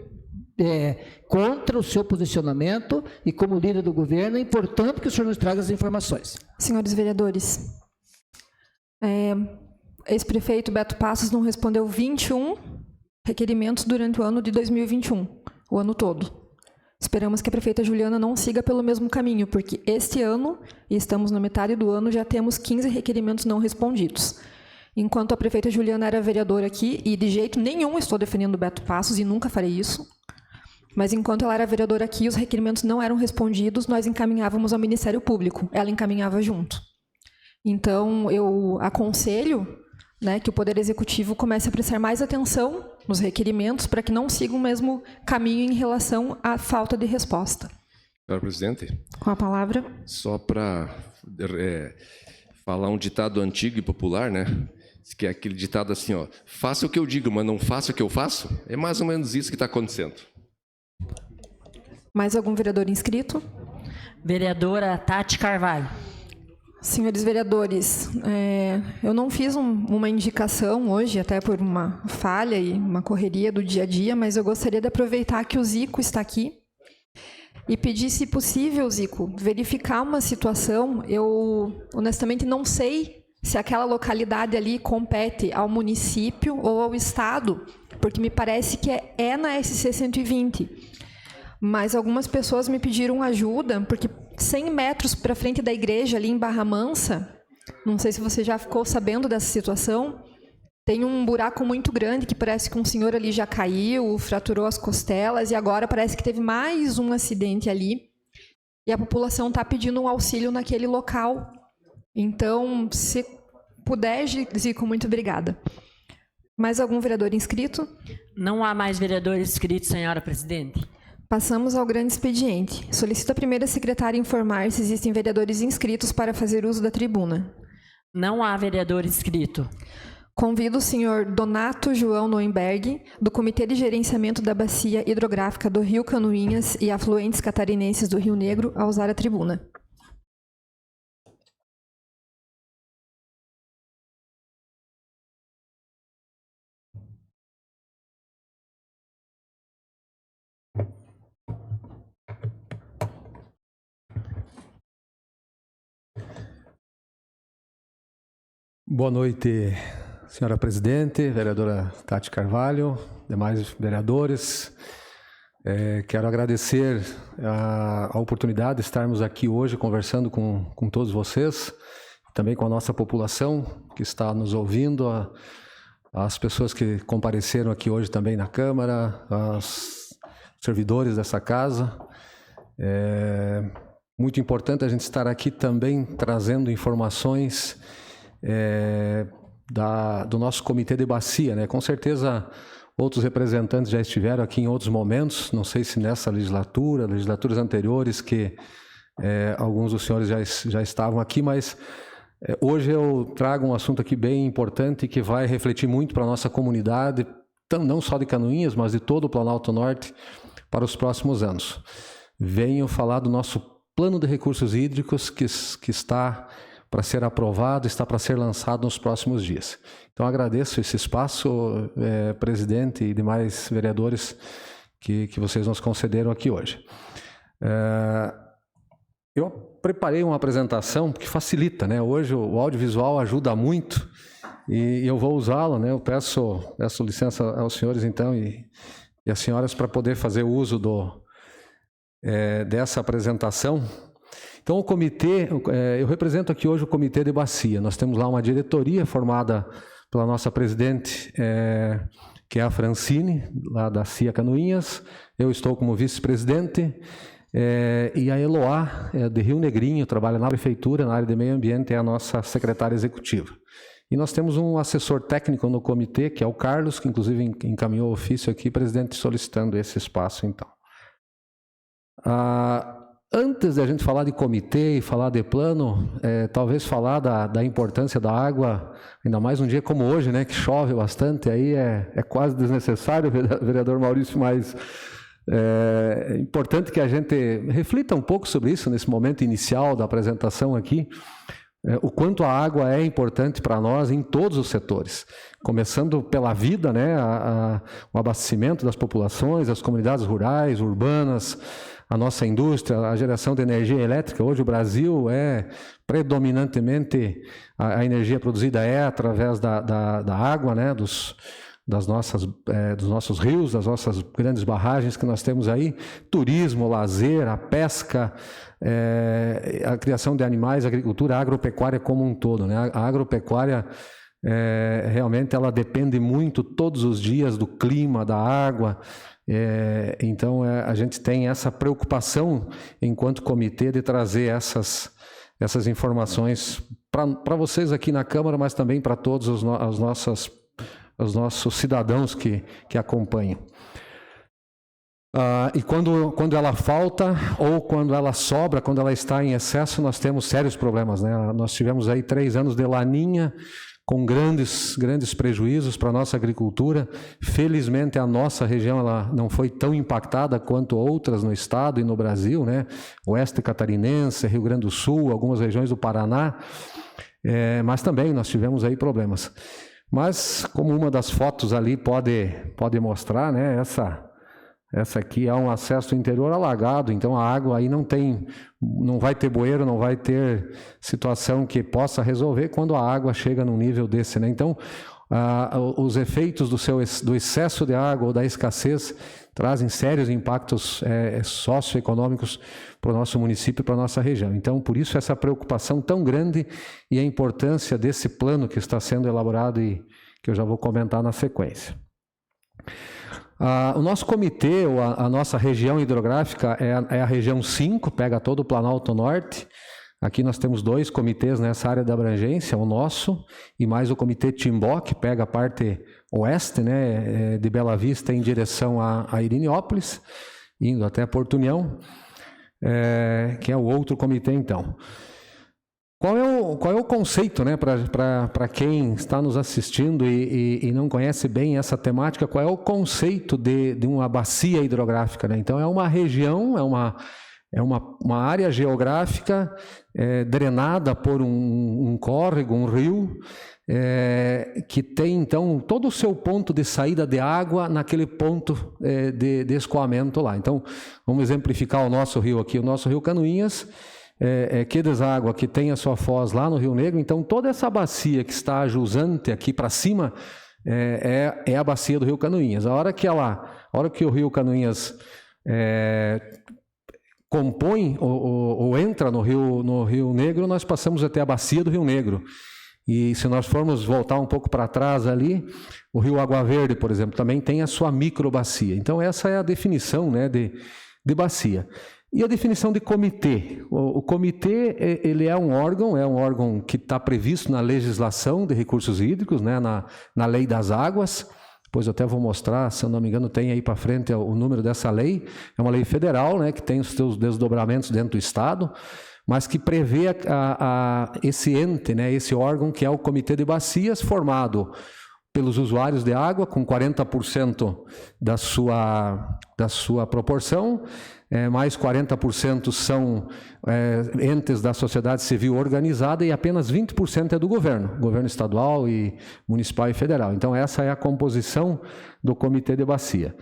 contra o seu posicionamento, e como líder do governo, é importante que o senhor nos traga as informações. Senhores vereadores, ex-prefeito Beto Passos não respondeu 21 requerimentos durante o ano de 2021, o ano todo. Esperamos que a prefeita Juliana não siga pelo mesmo caminho, porque este ano, e estamos na metade do ano, já temos 15 requerimentos não respondidos. Enquanto a prefeita Juliana era vereadora aqui, e de jeito nenhum estou defendendo o Beto Passos, e nunca farei isso, mas enquanto ela era vereadora aqui, os requerimentos não eram respondidos, nós encaminhávamos ao Ministério Público, ela encaminhava junto. Então, eu aconselho, né, que o Poder Executivo comece a prestar mais atenção nos requerimentos para que não siga o mesmo caminho em relação à falta de resposta. Senhora presidente. Com a palavra. Só para falar um ditado antigo e popular, né? Que é aquele ditado assim, ó, faça o que eu digo, mas não faça o que eu faço. É mais ou menos isso que está acontecendo. Mais algum vereador inscrito? Vereadora Tati Carvalho. Senhores vereadores, eu não fiz uma indicação hoje, até por uma falha e uma correria do dia a dia, mas eu gostaria de aproveitar que o Zico está aqui e pedir, se possível, Zico, verificar uma situação. Eu, honestamente, não sei se aquela localidade ali compete ao município ou ao Estado, porque me parece que é na SC 120. Mas algumas pessoas me pediram ajuda, porque 100 metros para frente da igreja, ali em Barra Mansa, não sei se você já ficou sabendo dessa situação, tem um buraco muito grande que parece que um senhor ali já caiu, fraturou as costelas, e agora parece que teve mais um acidente ali, e a população está pedindo um auxílio naquele local. Então, se puder, Zico, muito obrigada. Mais algum vereador inscrito? Não há mais vereadores inscritos, senhora presidente. Passamos ao grande expediente. Solicito a primeira secretária informar se existem vereadores inscritos para fazer uso da tribuna. Não há vereador inscrito. Convido o senhor Donato João Noemberg, do Comitê de Gerenciamento da Bacia Hidrográfica do Rio Canoinhas e afluentes catarinenses do Rio Negro, a usar a tribuna. Boa noite, senhora presidente, vereadora Tati Carvalho, demais vereadores. Quero agradecer a oportunidade de estarmos aqui hoje conversando com todos vocês, também com a nossa população que está nos ouvindo, as pessoas que compareceram aqui hoje também na Câmara, os servidores dessa casa. Muito importante a gente estar aqui também trazendo informações do nosso comitê de bacia, né? Com certeza outros representantes já estiveram aqui em outros momentos, não sei se nessa legislaturas anteriores que alguns dos senhores já estavam aqui, mas hoje eu trago um assunto aqui bem importante que vai refletir muito para a nossa comunidade, não só de Canoinhas, mas de todo o Planalto Norte para os próximos anos. Venho falar do nosso plano de recursos hídricos que está para ser aprovado, está para ser lançado nos próximos dias. Então, agradeço esse espaço, presidente e demais vereadores que vocês nos concederam aqui hoje. Eu preparei uma apresentação que facilita, né? Hoje o audiovisual ajuda muito e eu vou usá-lo, né? Eu peço licença aos senhores, então, e às senhoras para poder fazer uso dessa apresentação. Então, o comitê, eu represento aqui hoje o Comitê de Bacia. Nós temos lá uma diretoria formada pela nossa presidente, que é a Francine, lá da CIA Canoinhas. Eu estou como vice-presidente. E a Eloá, de Rio Negrinho, trabalha na prefeitura, na área de meio ambiente, é a nossa secretária executiva. E nós temos um assessor técnico no comitê, que é o Carlos, que inclusive encaminhou o ofício aqui, presidente, solicitando esse espaço, então. Antes de a gente falar de comitê e falar de plano, talvez falar da importância da água, ainda mais um dia como hoje, né, que chove bastante, aí é quase desnecessário, vereador Maurício, mas é importante que a gente reflita um pouco sobre isso nesse momento inicial da apresentação aqui, o quanto a água é importante para nós em todos os setores, começando pela vida, né, o abastecimento das populações, das comunidades rurais, urbanas, a nossa indústria, a geração de energia elétrica. Hoje o Brasil predominantemente, a energia produzida através da água, né, dos nossos rios, das nossas grandes barragens que nós temos aí, turismo, lazer, a pesca, a criação de animais, a agricultura, a agropecuária como um todo, né? A agropecuária, realmente, ela depende muito todos os dias do clima, da água. Então, a gente tem essa preocupação, enquanto comitê, de trazer essas informações para vocês aqui na Câmara, mas também para todos os nossos cidadãos que acompanham. E quando ela falta ou quando ela sobra, quando ela está em excesso, nós temos sérios problemas, né? Nós tivemos aí 3 anos de laninha, com grandes prejuízos para a nossa agricultura. Felizmente, a nossa região ela não foi tão impactada quanto outras no estado e no Brasil, né? Oeste catarinense, Rio Grande do Sul, algumas regiões do Paraná, mas também nós tivemos aí problemas. Mas, como uma das fotos ali pode mostrar, né? Essa aqui é um acesso ao interior alagado, então a água aí não vai ter bueiro, não vai ter situação que possa resolver quando a água chega num nível desse, né? Então, os efeitos do excesso de água ou da escassez trazem sérios impactos socioeconômicos para o nosso município e para a nossa região. Então, por isso, essa preocupação tão grande e a importância desse plano que está sendo elaborado e que eu já vou comentar na sequência. O nosso comitê, a nossa região hidrográfica é a região 5, pega todo o Planalto Norte. Aqui nós temos 2 comitês nessa área de abrangência, o nosso e mais o comitê Timbó, que pega a parte oeste, né, de Bela Vista em direção a Irineópolis, indo até Porto União, que é o outro comitê, então. Qual é o conceito, né, para quem está nos assistindo e não conhece bem essa temática, qual é o conceito de uma bacia hidrográfica, né? Então, é uma região, é uma área geográfica drenada por um córrego, um rio, que tem, então, todo o seu ponto de saída de água naquele ponto de escoamento lá. Então, vamos exemplificar o nosso rio aqui. O nosso rio Canoinhas que deságua, que tem a sua foz lá no Rio Negro. Então, toda essa bacia que está jusante aqui para cima é a bacia do Rio Canoinhas. A hora que o Rio Canoinhas compõe ou entra no Rio Negro, nós passamos até a bacia do Rio Negro. E se nós formos voltar um pouco para trás ali, o Rio Água Verde, por exemplo, também tem a sua microbacia. Então, essa é a definição, né, de bacia. E a definição de comitê. O comitê, ele é um órgão que está previsto na legislação de recursos hídricos, né, na Lei das Águas. Depois eu até vou mostrar, se eu não me engano, tem aí para frente o número dessa lei. É uma lei federal, né, que tem os seus desdobramentos dentro do Estado, mas que prevê esse ente, né, esse órgão que é o Comitê de Bacias, formado pelos usuários de água, com 40% da sua proporção, mais 40% são entes da sociedade civil organizada e apenas 20% é do governo estadual e municipal e federal. Então, essa é a composição do Comitê de Bacia.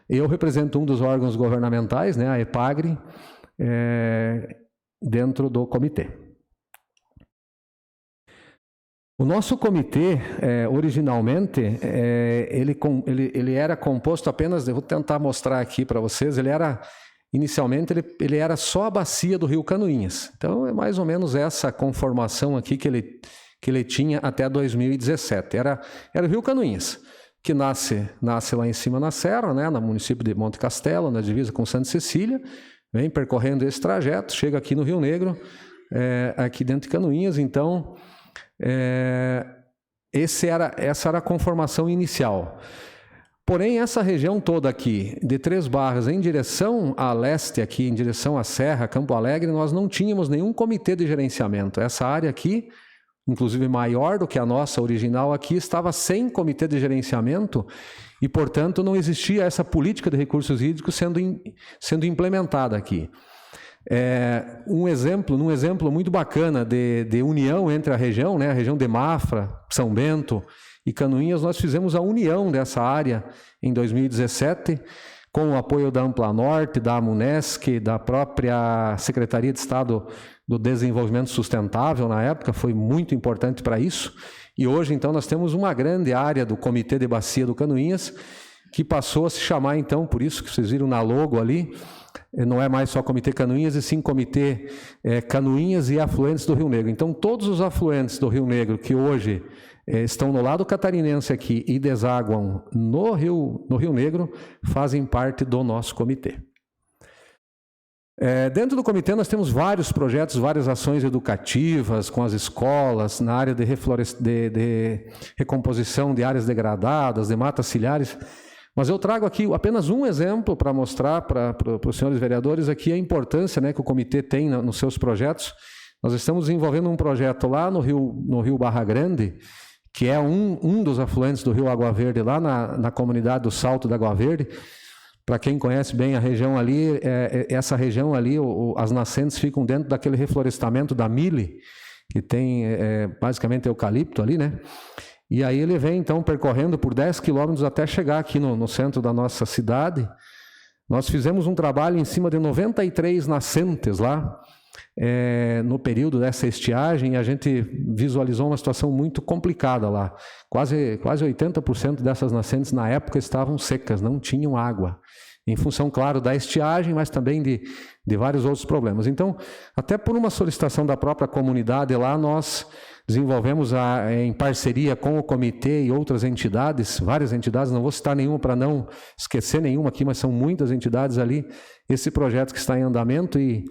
Eu represento um dos órgãos governamentais, né, a EPAGRE, dentro do comitê. O nosso comitê, originalmente, ele era composto apenas, eu vou tentar mostrar aqui para vocês, inicialmente ele era só a bacia do Rio Canoinhas. Então, é mais ou menos essa conformação aqui que ele tinha até 2017. Era o Rio Canoinhas, que nasce lá em cima na serra, né, no município de Monte Castelo, na divisa com Santa Cecília, vem percorrendo esse trajeto, chega aqui no Rio Negro, aqui dentro de Canoinhas. Então, essa era a conformação inicial. Porém, essa região toda aqui, de Três Barras em direção a leste, aqui em direção à Serra, Campo Alegre, nós não tínhamos nenhum comitê de gerenciamento. Essa área aqui, inclusive maior do que a nossa original aqui, estava sem comitê de gerenciamento e, portanto, não existia essa política de recursos hídricos sendo implementada aqui. Num exemplo muito bacana de união entre a região, né, a região de Mafra, São Bento e Canoinhas, nós fizemos a união dessa área em 2017, com o apoio da Ampla Norte, da Amunesc, da própria Secretaria de Estado do Desenvolvimento Sustentável, na época, foi muito importante para isso. E hoje, então, nós temos uma grande área do Comitê de Bacia do Canoinhas, que passou a se chamar, então, por isso que vocês viram na logo ali, não é mais só Comitê Canoinhas, e sim Comitê Canoinhas e Afluentes do Rio Negro. Então, todos os afluentes do Rio Negro que hoje estão no lado catarinense aqui e desaguam no Rio Negro, fazem parte do nosso comitê. Dentro do comitê nós temos vários projetos, várias ações educativas com as escolas, na área de recomposição de áreas degradadas, de matas ciliares. Mas eu trago aqui apenas um exemplo para mostrar para os senhores vereadores aqui a importância, né, que o comitê tem nos seus projetos. Nós estamos desenvolvendo um projeto lá no Rio Barra Grande, que é um dos afluentes do Rio Água Verde, lá na comunidade do Salto da Água Verde. Para quem conhece bem a região ali, essa região ali, as nascentes ficam dentro daquele reflorestamento da Mille, que tem basicamente eucalipto ali, né? E aí ele vem, então, percorrendo por 10 quilômetros até chegar aqui no centro da nossa cidade. Nós fizemos um trabalho em cima de 93 nascentes lá, no período dessa estiagem, e a gente visualizou uma situação muito complicada lá. Quase 80% dessas nascentes, na época, estavam secas, não tinham água. Em função, claro, da estiagem, mas também de vários outros problemas. Então, até por uma solicitação da própria comunidade lá, nós desenvolvemos em parceria com o comitê e outras entidades, várias entidades, não vou citar nenhuma para não esquecer nenhuma aqui, mas são muitas entidades ali, esse projeto que está em andamento e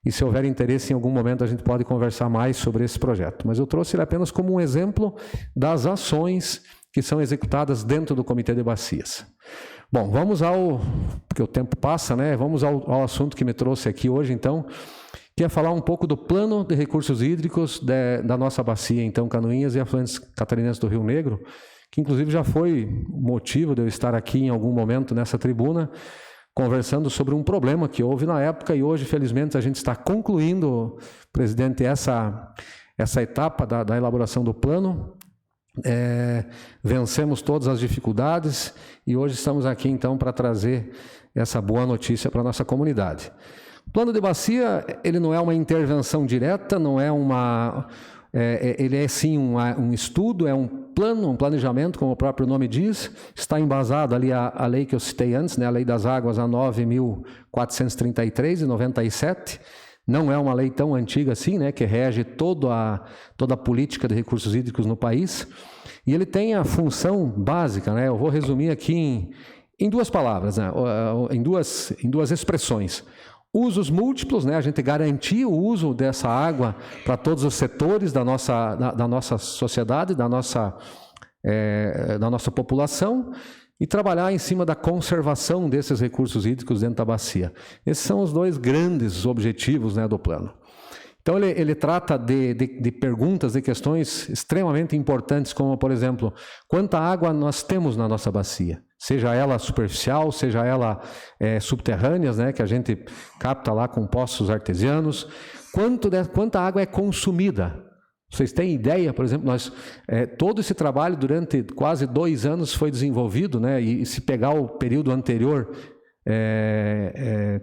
se houver interesse em algum momento a gente pode conversar mais sobre esse projeto. Mas eu trouxe ele apenas como um exemplo das ações que são executadas dentro do Comitê de Bacias. Bom, vamos porque o tempo passa, né? Vamos ao assunto que me trouxe aqui hoje, então, que é falar um pouco do plano de recursos hídricos da nossa bacia, então, Canoinhas e afluentes catarinenses do Rio Negro, que inclusive já foi motivo de eu estar aqui em algum momento nessa tribuna, conversando sobre um problema que houve na época, e hoje, felizmente, a gente está concluindo, presidente, essa etapa da elaboração do plano. Vencemos todas as dificuldades e hoje estamos aqui, então, para trazer essa boa notícia para a nossa comunidade. O plano de bacia, ele não é uma intervenção direta, não é uma... ele é sim um estudo, é um plano, um planejamento, como o próprio nome diz, está embasado ali a lei que eu citei antes, né, a Lei das Águas, a 9.433, de 97, não é uma lei tão antiga assim, né, que rege toda a política de recursos hídricos no país, e ele tem a função básica, né, eu vou resumir aqui em duas palavras, né, em duas expressões. Usos múltiplos, né, a gente garantir o uso dessa água para todos os setores da nossa sociedade, da nossa população, e trabalhar em cima da conservação desses recursos hídricos dentro da bacia. Esses são os dois grandes objetivos, né, do plano. Então, ele trata de perguntas, de questões extremamente importantes, como, por exemplo, quanta água nós temos na nossa bacia? Seja ela superficial, seja ela subterrâneas, né, que a gente capta lá com poços artesianos. Quanta água é consumida? Vocês têm ideia, por exemplo, todo esse trabalho durante quase 2 anos foi desenvolvido, né, e se pegar o período anterior,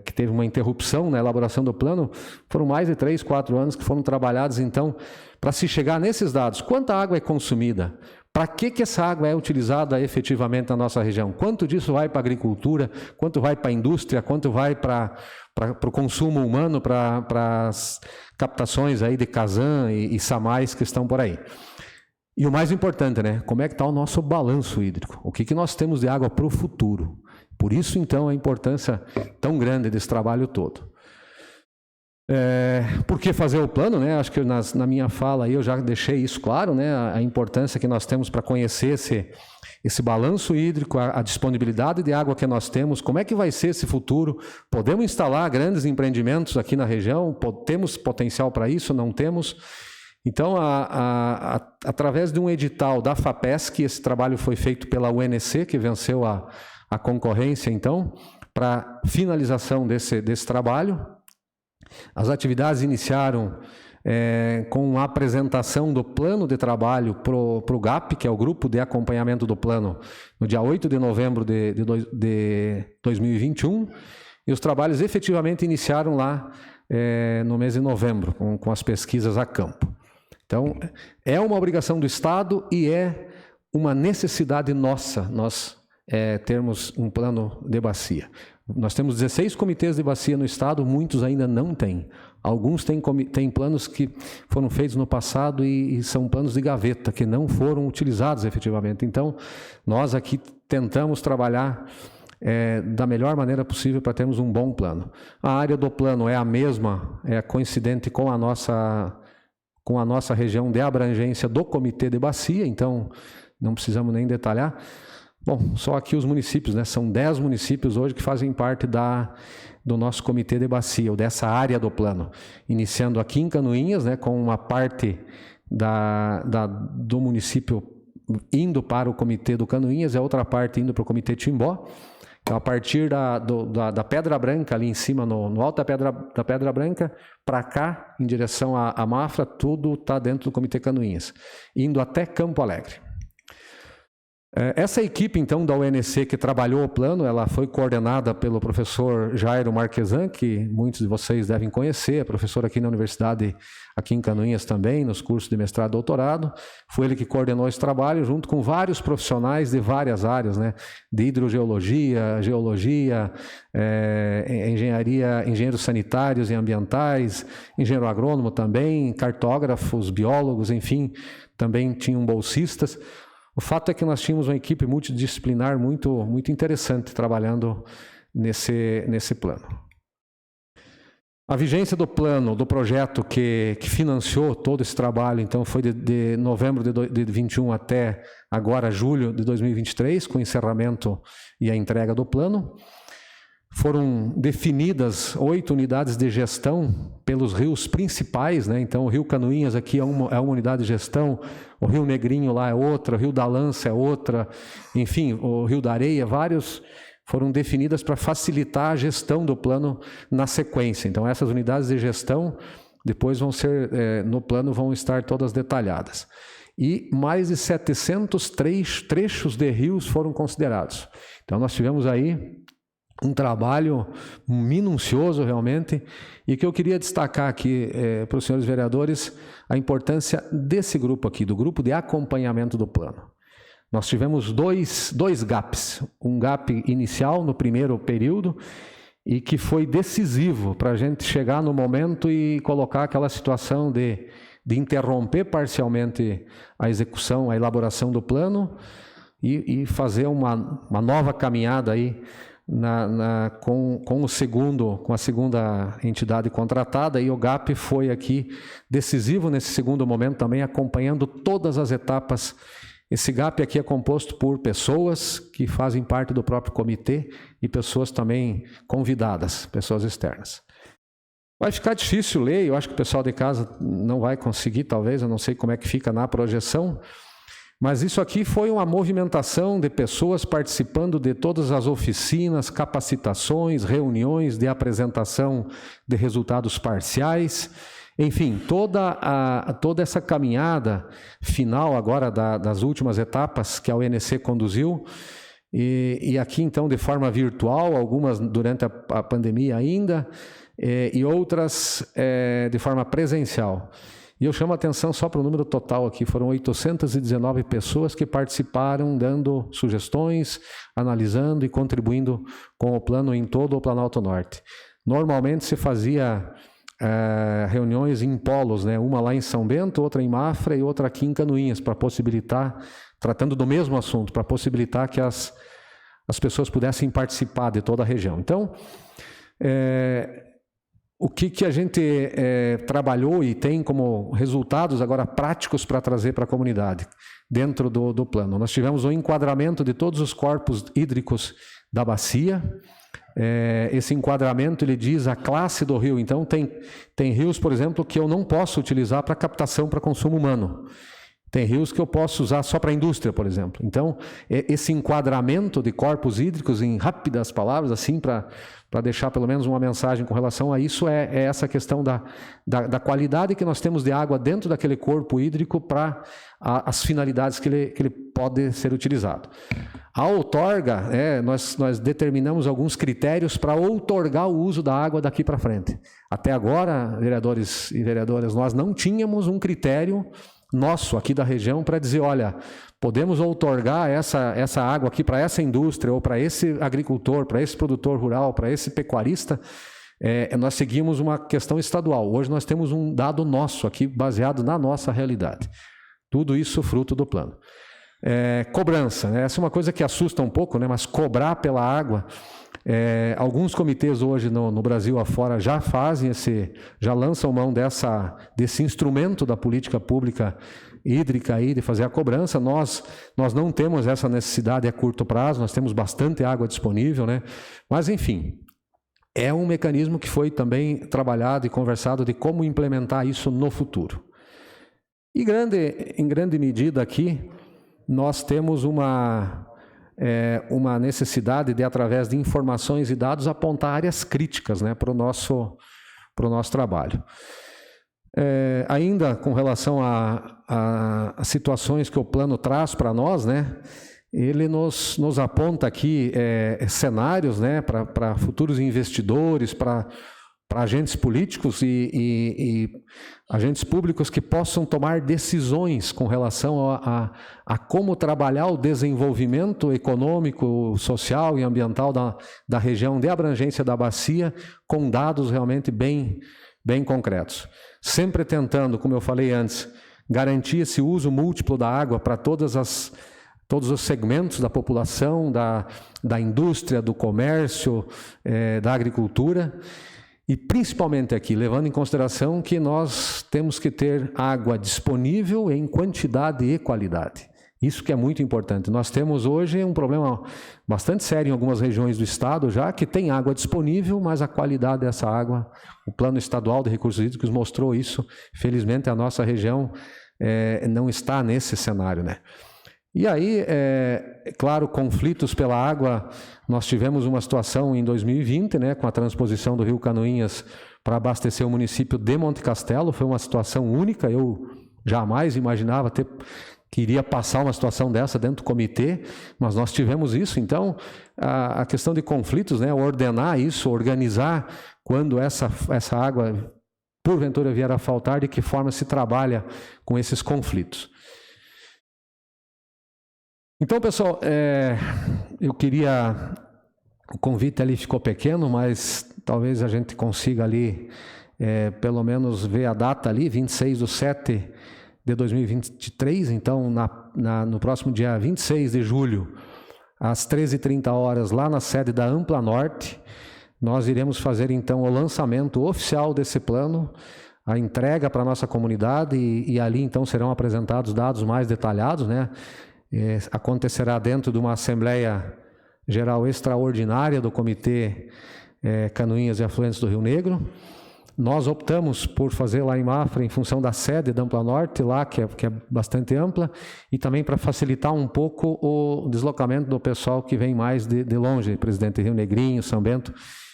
que teve uma interrupção na elaboração do plano, foram mais de 3, 4 anos que foram trabalhados, então, para se chegar nesses dados. Quanta água é consumida? Para que essa água é utilizada efetivamente na nossa região? Quanto disso vai para a agricultura? Quanto vai para a indústria? Quanto vai para o consumo humano, para as captações aí de Kazan e Samais que estão por aí? E o mais importante, né? Como é que está o nosso balanço hídrico? O que nós temos de água para o futuro? Por isso, então, a importância tão grande desse trabalho todo. Por que fazer o plano, né? Acho que na minha fala aí eu já deixei isso claro, né? A importância que nós temos para conhecer esse balanço hídrico, a disponibilidade de água que nós temos, como é que vai ser esse futuro? Podemos instalar grandes empreendimentos aqui na região? Temos potencial para isso? Não temos? Então, através de um edital da FAPESC, esse trabalho foi feito pela UNC, que venceu a concorrência, então, para finalização desse trabalho. As atividades iniciaram com a apresentação do plano de trabalho para o GAP, que é o Grupo de Acompanhamento do Plano, no dia 8 de novembro de 2021, e os trabalhos efetivamente iniciaram lá no mês de novembro, com as pesquisas a campo. Então, é uma obrigação do Estado e é uma necessidade nossa, nós termos um plano de bacia. Nós temos 16 comitês de bacia no Estado, muitos ainda não têm. Alguns têm planos que foram feitos no passado e são planos de gaveta, que não foram utilizados efetivamente. Então, nós aqui tentamos trabalhar da melhor maneira possível para termos um bom plano. A área do plano é a mesma, é coincidente com a nossa região de abrangência do comitê de bacia, então não precisamos nem detalhar. Bom, só aqui os municípios, né? São 10 municípios hoje que fazem parte do nosso comitê de bacia, ou dessa área do plano. Iniciando aqui em Canoinhas, né, com uma parte do município indo para o comitê do Canoinhas, e a outra parte indo para o comitê Timbó. Então, a partir da Pedra Branca, ali em cima, no alto da Pedra Branca, para cá, em direção à Mafra, tudo está dentro do comitê Canoinhas, indo até Campo Alegre. Essa equipe, então, da UNC que trabalhou o plano, ela foi coordenada pelo professor Jairo Marquesan, que muitos de vocês devem conhecer, é professor aqui na universidade, aqui em Canoinhas também, nos cursos de mestrado e doutorado. Foi ele que coordenou esse trabalho, junto com vários profissionais de várias áreas, né? De hidrogeologia, geologia, engenharia, engenheiros sanitários e ambientais, engenheiro agrônomo também, cartógrafos, biólogos, enfim, também tinham bolsistas. O fato é que nós tínhamos uma equipe multidisciplinar muito interessante trabalhando nesse plano. A vigência do plano, do projeto que financiou todo esse trabalho, então, foi de novembro de 2021 até agora, julho de 2023, com o encerramento e a entrega do plano. Foram definidas 8 unidades de gestão pelos rios principais, né? Então, o Rio Canoinhas aqui é uma unidade de gestão, o Rio Negrinho lá é outra, o Rio da Lança é outra, enfim, o Rio da Areia, vários foram definidas para facilitar a gestão do plano na sequência. Então, essas unidades de gestão depois vão ser, no plano, vão estar todas detalhadas. E mais de 700 trechos de rios foram considerados. Então, nós tivemos aí um trabalho minucioso realmente, e que eu queria destacar aqui para os senhores vereadores a importância desse grupo aqui, do grupo de acompanhamento do plano. Nós tivemos dois gaps, um gap inicial no primeiro período e que foi decisivo para a gente chegar no momento e colocar aquela situação de interromper parcialmente a execução, a elaboração do plano e fazer uma nova caminhada aí com a segunda entidade contratada, e o GAP foi aqui decisivo nesse segundo momento também, acompanhando todas as etapas. Esse GAP aqui é composto por pessoas que fazem parte do próprio comitê e pessoas também convidadas, pessoas externas. Vai ficar difícil ler, eu acho que o pessoal de casa não vai conseguir, talvez, eu não sei como é que fica na projeção, mas isso aqui foi uma movimentação de pessoas participando de todas as oficinas, capacitações, reuniões de apresentação de resultados parciais, enfim, toda essa caminhada final agora das últimas etapas que a UNC conduziu, e aqui então de forma virtual, algumas durante a pandemia ainda, e outras de forma presencial. E eu chamo a atenção só para o número total aqui, foram 819 pessoas que participaram, dando sugestões, analisando e contribuindo com o plano em todo o Planalto Norte. Normalmente se fazia reuniões em polos, né? Uma lá em São Bento, outra em Mafra e outra aqui em Canoinhas, para possibilitar, tratando do mesmo assunto, para possibilitar que as pessoas pudessem participar de toda a região. Então, o que a gente trabalhou e tem como resultados agora práticos para trazer para a comunidade dentro do plano? Nós tivemos um enquadramento de todos os corpos hídricos da bacia. Esse enquadramento ele diz a classe do rio. Então tem rios, por exemplo, que eu não posso utilizar para captação para consumo humano. Tem rios que eu posso usar só para a indústria, por exemplo. Então, esse enquadramento de corpos hídricos, em rápidas palavras, assim, para deixar pelo menos uma mensagem com relação a isso, é essa questão da qualidade que nós temos de água dentro daquele corpo hídrico para as finalidades que ele pode ser utilizado. A outorga, nós determinamos alguns critérios para outorgar o uso da água daqui para frente. Até agora, vereadores e vereadoras, nós não tínhamos um critério nosso aqui da região para dizer, olha, podemos outorgar essa água aqui para essa indústria ou para esse agricultor, para esse produtor rural, para esse pecuarista. Nós seguimos uma questão estadual. Hoje nós temos um dado nosso aqui baseado na nossa realidade. Tudo isso fruto do plano. Cobrança, né? Essa é uma coisa que assusta um pouco, né? Mas cobrar pela água, alguns comitês hoje no Brasil afora já fazem já lançam mão desse instrumento da política pública hídrica aí, de fazer a cobrança. Nós não temos essa necessidade a curto prazo, nós temos bastante água disponível, né? Mas enfim, é um mecanismo que foi também trabalhado e conversado de como implementar isso no futuro. E em grande medida aqui, nós temos uma necessidade de, através de informações e dados, apontar áreas críticas, né, para o nosso trabalho. Ainda com relação a situações que o plano traz para nós, né, ele nos aponta aqui cenários, né, para futuros investidores, para agentes políticos e agentes públicos que possam tomar decisões com relação a como trabalhar o desenvolvimento econômico, social e ambiental da região de abrangência da bacia, com dados realmente bem concretos. Sempre tentando, como eu falei antes, garantir esse uso múltiplo da água para todos os segmentos da população, da indústria, do comércio, da agricultura. E principalmente aqui, levando em consideração que nós temos que ter água disponível em quantidade e qualidade. Isso que é muito importante. Nós temos hoje um problema bastante sério em algumas regiões do estado já, que tem água disponível, mas a qualidade dessa água, o Plano Estadual de Recursos Hídricos mostrou isso. Felizmente a nossa região não está nesse cenário, né? E aí, claro, conflitos pela água. Nós tivemos uma situação em 2020, né, com a transposição do Rio Canoinhas para abastecer o município de Monte Castelo. Foi uma situação única, eu jamais imaginava que iria passar uma situação dessa dentro do comitê, mas nós tivemos isso. Então, a questão de conflitos, né, ordenar isso, organizar quando essa água, porventura, vier a faltar, de que forma se trabalha com esses conflitos. Então, pessoal, eu queria... O convite ali ficou pequeno, mas talvez a gente consiga ali, pelo menos, ver a data ali, 26/7 de 2023. Então, no próximo dia 26 de julho, às 13h30, lá na sede da Ampla Norte, nós iremos fazer, então, o lançamento oficial desse plano, a entrega para a nossa comunidade, e ali, então, serão apresentados dados mais detalhados, né? Acontecerá dentro de uma Assembleia Geral Extraordinária do Comitê Canoinhas e Afluentes do Rio Negro. Nós optamos por fazer lá em Mafra, em função da sede da Ampla Norte, lá, que é bastante ampla, e também para facilitar um pouco o deslocamento do pessoal que vem mais de longe, Presidente Rio Negrinho, São Bento,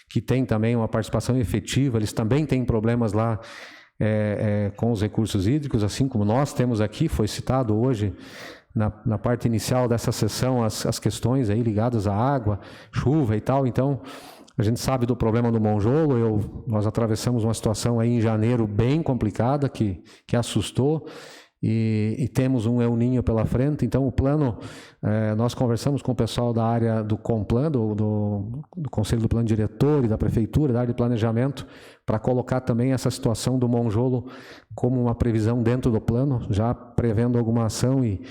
que tem também uma participação efetiva, eles também têm problemas lá com os recursos hídricos, assim como nós temos aqui, foi citado hoje, na parte inicial dessa sessão, as questões aí ligadas à água, chuva e tal. Então, a gente sabe do problema do Monjolo. Nós atravessamos uma situação aí em janeiro bem complicada, que assustou, e temos um El Niño pela frente. Então, o plano, nós conversamos com o pessoal da área do Complan, do Conselho do Plano Diretor e da Prefeitura, da área de planejamento, para colocar também essa situação do Monjolo como uma previsão dentro do plano, já prevendo alguma ação e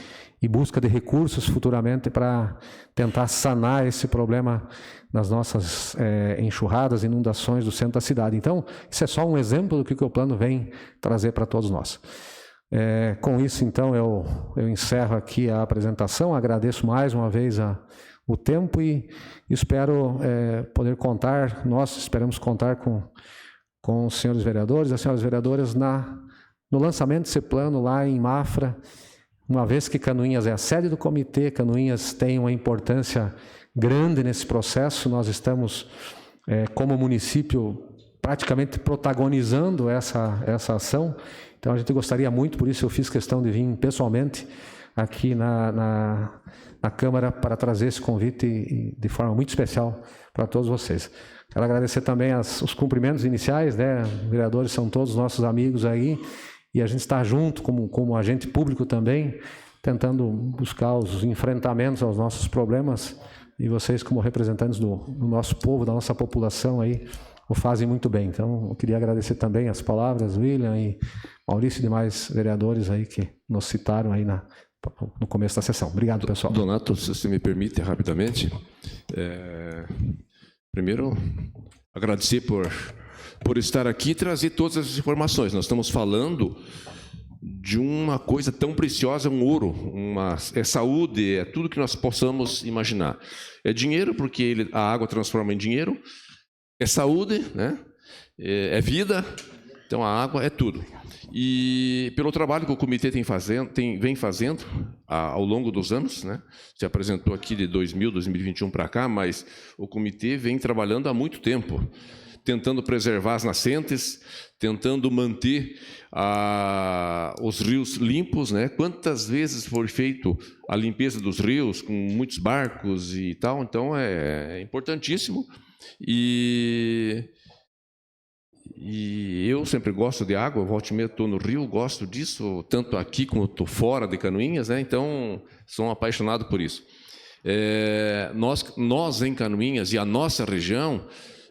busca de recursos futuramente para tentar sanar esse problema nas nossas enxurradas, inundações do centro da cidade. Então, isso é só um exemplo do que o plano vem trazer para todos nós. Com isso, então, eu encerro aqui a apresentação, agradeço mais uma vez o tempo e espero poder contar, nós esperamos contar com os senhores vereadores e as senhoras vereadoras no lançamento desse plano lá em Mafra, uma vez que Canoinhas é a sede do comitê, Canoinhas tem uma importância grande nesse processo, nós estamos, como município, praticamente protagonizando essa ação. Então, a gente gostaria muito, por isso eu fiz questão de vir pessoalmente aqui na Câmara para trazer esse convite de forma muito especial para todos vocês. Quero agradecer também os cumprimentos iniciais, né? Os vereadores são todos nossos amigos aí, e a gente está junto, como agente público também, tentando buscar os enfrentamentos aos nossos problemas, e vocês, como representantes do nosso povo, da nossa população aí, o fazem muito bem. Então, eu queria agradecer também as palavras, William e Maurício e demais vereadores aí que nos citaram aí no começo da sessão. Obrigado, pessoal. Donato, se você me permite, rapidamente, primeiro, agradecer por estar aqui e trazer todas as informações. Nós estamos falando de uma coisa tão preciosa, um ouro, é saúde, é tudo que nós possamos imaginar. É dinheiro, porque a água transforma em dinheiro, é saúde, né? É vida, então a água é tudo. E pelo trabalho que o comitê vem fazendo ao longo dos anos, né? Se apresentou aqui de 2021 para cá, mas o comitê vem trabalhando há muito tempo, tentando preservar as nascentes, tentando manter os rios limpos, né? Quantas vezes foi feito a limpeza dos rios com muitos barcos e tal, então é importantíssimo. E eu sempre gosto de água, volta e meia estou no Rio, gosto disso, tanto aqui como estou fora de Canoinhas, né? Então sou um apaixonado por isso. Nós em Canoinhas e a nossa região,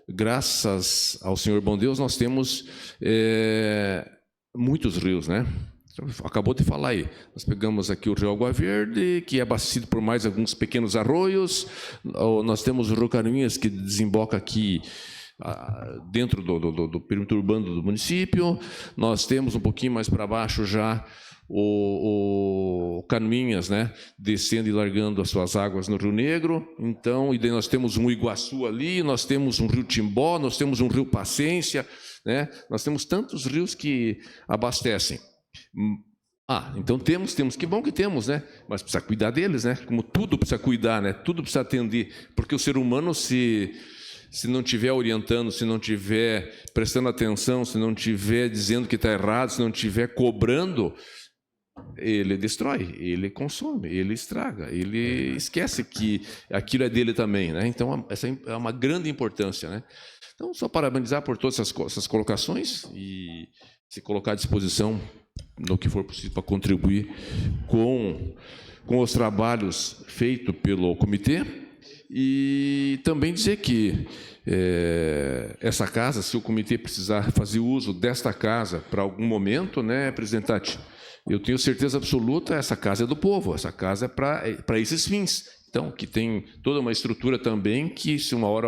graças ao Senhor bom Deus, nós temos muitos rios, né? Acabou de falar aí, nós pegamos aqui o Rio Água Verde, que é abastecido por mais alguns pequenos arroios, nós temos o Rio Canoinhas, que desemboca aqui dentro do perímetro urbano do município, nós temos um pouquinho mais para baixo já o Canoinhas, né, descendo e largando as suas águas no Rio Negro, então, e daí nós temos um Iguaçu ali, nós temos um Rio Timbó, nós temos um Rio Paciência, né, nós temos tantos rios que abastecem. Então temos, que bom que temos, né? Mas precisa cuidar deles, né? Como tudo precisa cuidar, né? Tudo precisa atender, porque o ser humano, se não estiver orientando, se não estiver prestando atenção, se não estiver dizendo que está errado, se não estiver cobrando, ele destrói, ele consome, ele estraga, ele esquece que aquilo é dele também, né? Então, essa é uma grande importância, né? Então, só parabenizar por todas essas colocações e se colocar à disposição no que for possível para contribuir com os trabalhos feitos pelo comitê e também dizer que essa casa, se o comitê precisar fazer uso desta casa para algum momento, né, presidente Tati, eu tenho certeza absoluta, essa casa é do povo, essa casa é para esses fins. Então, que tem toda uma estrutura também que, se uma hora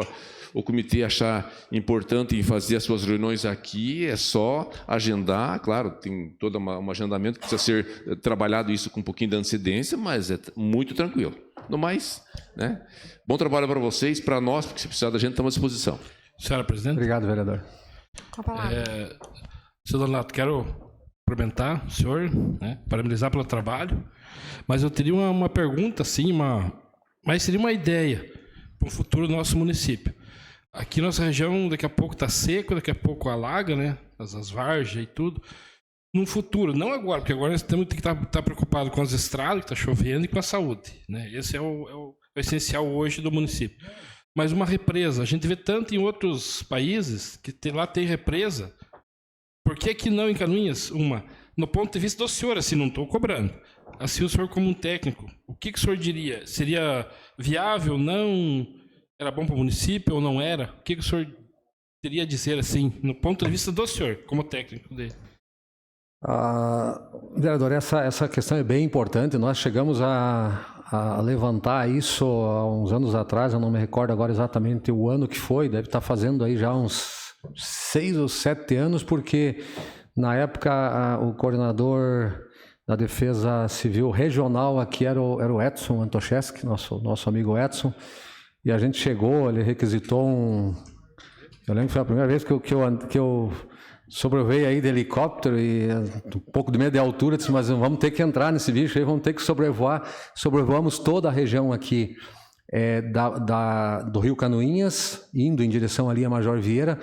o comitê achar importante em fazer as suas reuniões aqui, é só agendar, claro, tem todo um agendamento que precisa ser trabalhado isso com um pouquinho de antecedência, mas é muito tranquilo. No mais, né? Bom trabalho para vocês, para nós, porque se precisar da gente, estamos à disposição. Senhora presidente. Obrigado, vereador. Com a palavra. Senhor Donato, quero cumprimentar o senhor, né, parabenizar pelo trabalho, mas eu teria uma pergunta, assim, mas seria uma ideia para o futuro do nosso município. Aqui nossa região daqui a pouco está seco, daqui a pouco alaga, né? As várzeas e tudo. No futuro, não agora, porque agora nós temos que estar preocupados com as estradas, que está chovendo, e com a saúde, né? Esse é o essencial hoje do município. Mas uma represa, a gente vê tanto em outros países que lá tem represa. Por que aqui não em Canoinhas? No ponto de vista do senhor, assim, não estou cobrando. Assim, o senhor como um técnico, o que o senhor diria? Seria viável, não? Era bom para o município ou não era? O que o senhor teria a dizer, assim, no ponto de vista do senhor, como técnico dele? Vereador, essa questão é bem importante. Nós chegamos a levantar isso há uns anos atrás, eu não me recordo agora exatamente o ano que foi, deve estar fazendo aí já uns 6 ou 7 anos, porque na época o coordenador da Defesa Civil Regional aqui era o Edson Antocheski, nosso amigo Edson. E a gente chegou, ele requisitou Eu lembro que foi a primeira vez que eu sobrevoei aí de helicóptero e um pouco de medo de altura, disse, mas vamos ter que entrar nesse bicho aí, vamos ter que sobrevoar. Sobrevoamos toda a região aqui do Rio Canoinhas, indo em direção ali a Major Vieira,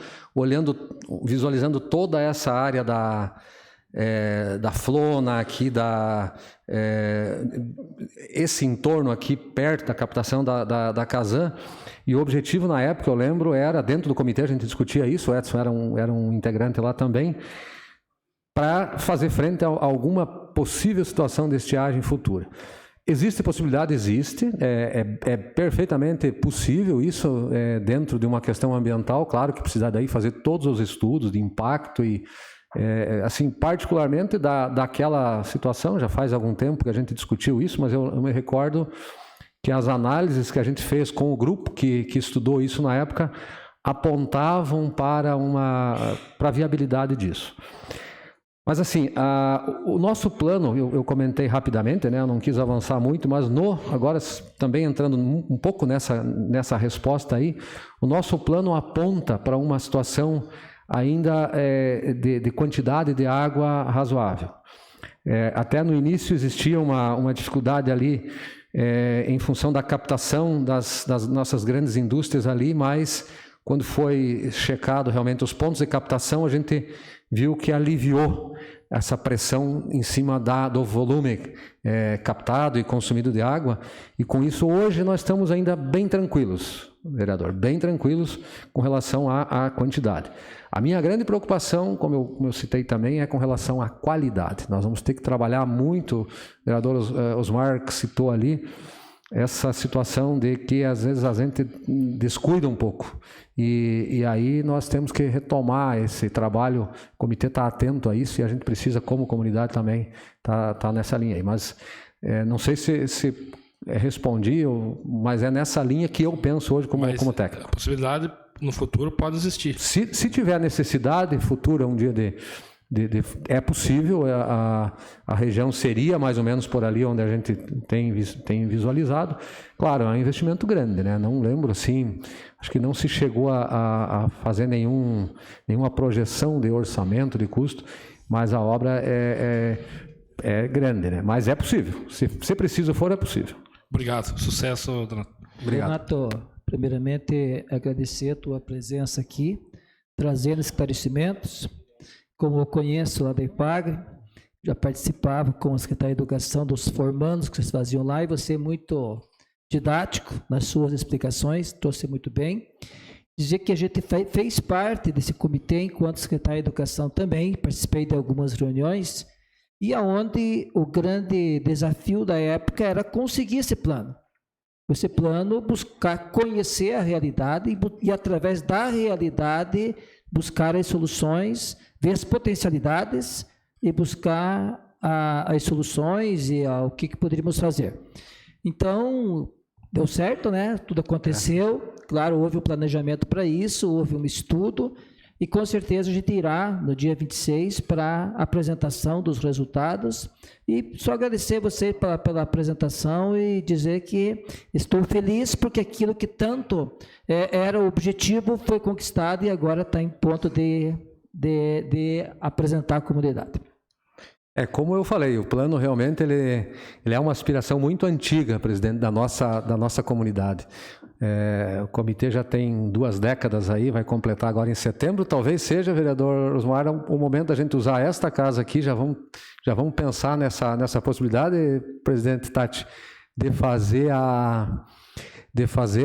visualizando toda essa área da Flona aqui, esse entorno aqui perto da captação da Casan, e o objetivo na época, eu lembro, era, dentro do comitê a gente discutia isso, o Edson era um integrante lá também, para fazer frente a alguma possível situação de estiagem futura. Existe possibilidade? Existe, é perfeitamente possível isso dentro de uma questão ambiental, claro que precisa daí fazer todos os estudos de impacto e assim, particularmente daquela situação, já faz algum tempo que a gente discutiu isso, mas eu me recordo que as análises que a gente fez com o grupo que estudou isso na época apontavam para a viabilidade disso. Mas assim, o nosso plano, eu comentei rapidamente, né, eu não quis avançar muito, mas agora também entrando um pouco nessa resposta aí, o nosso plano aponta para uma situação ainda de quantidade de água razoável. Até no início existia uma dificuldade ali em função da captação das nossas grandes indústrias ali, mas quando foi checado realmente os pontos de captação, a gente viu que aliviou essa pressão em cima do volume captado e consumido de água, e com isso hoje nós estamos ainda bem tranquilos, vereador, bem tranquilos com relação à quantidade. A minha grande preocupação, como eu citei também, é com relação à qualidade. Nós vamos ter que trabalhar muito, o vereador Osmar que citou ali, essa situação de que às vezes a gente descuida um pouco. E aí nós temos que retomar esse trabalho, o comitê está atento a isso e a gente precisa, como comunidade também, tá nessa linha aí. Mas não sei se respondi, mas é nessa linha que eu penso hoje como técnico. A possibilidade no futuro pode existir. Se tiver necessidade futura um dia é possível, a região seria mais ou menos por ali onde a gente tem visualizado. Claro, é um investimento grande, né? Não lembro assim, acho que não se chegou a fazer nenhuma projeção de orçamento, de custo, mas a obra é grande, né? Mas é possível, se preciso for, é possível. Obrigado, sucesso, Donato. Obrigado. Donato, primeiramente agradecer a tua presença aqui, trazendo esclarecimentos. Como eu conheço a DEIPAGRE, já participava com a Secretaria de Educação dos formandos que vocês faziam lá, e você muito didático nas suas explicações, trouxe muito bem. Dizer que a gente fez parte desse comitê enquanto secretário de Educação também, participei de algumas reuniões, e aonde o grande desafio da época era conseguir esse plano. Esse plano, buscar conhecer a realidade e através da realidade, buscar as soluções, ver as potencialidades e buscar as soluções e o que poderíamos fazer. Então, deu certo, né? Tudo aconteceu. Claro, houve um planejamento para isso, houve um estudo, e com certeza a gente irá no dia 26 para a apresentação dos resultados. E só agradecer você pela apresentação e dizer que estou feliz porque aquilo que tanto era o objetivo foi conquistado e agora está em ponto de apresentar à comunidade. Como eu falei, o plano realmente ele é uma aspiração muito antiga, presidente, da nossa comunidade. O comitê já tem 2 décadas aí, vai completar agora em setembro. Talvez seja, vereador Osmar, o momento da gente usar esta casa aqui, já vamos pensar nessa possibilidade, presidente Tati, de fazer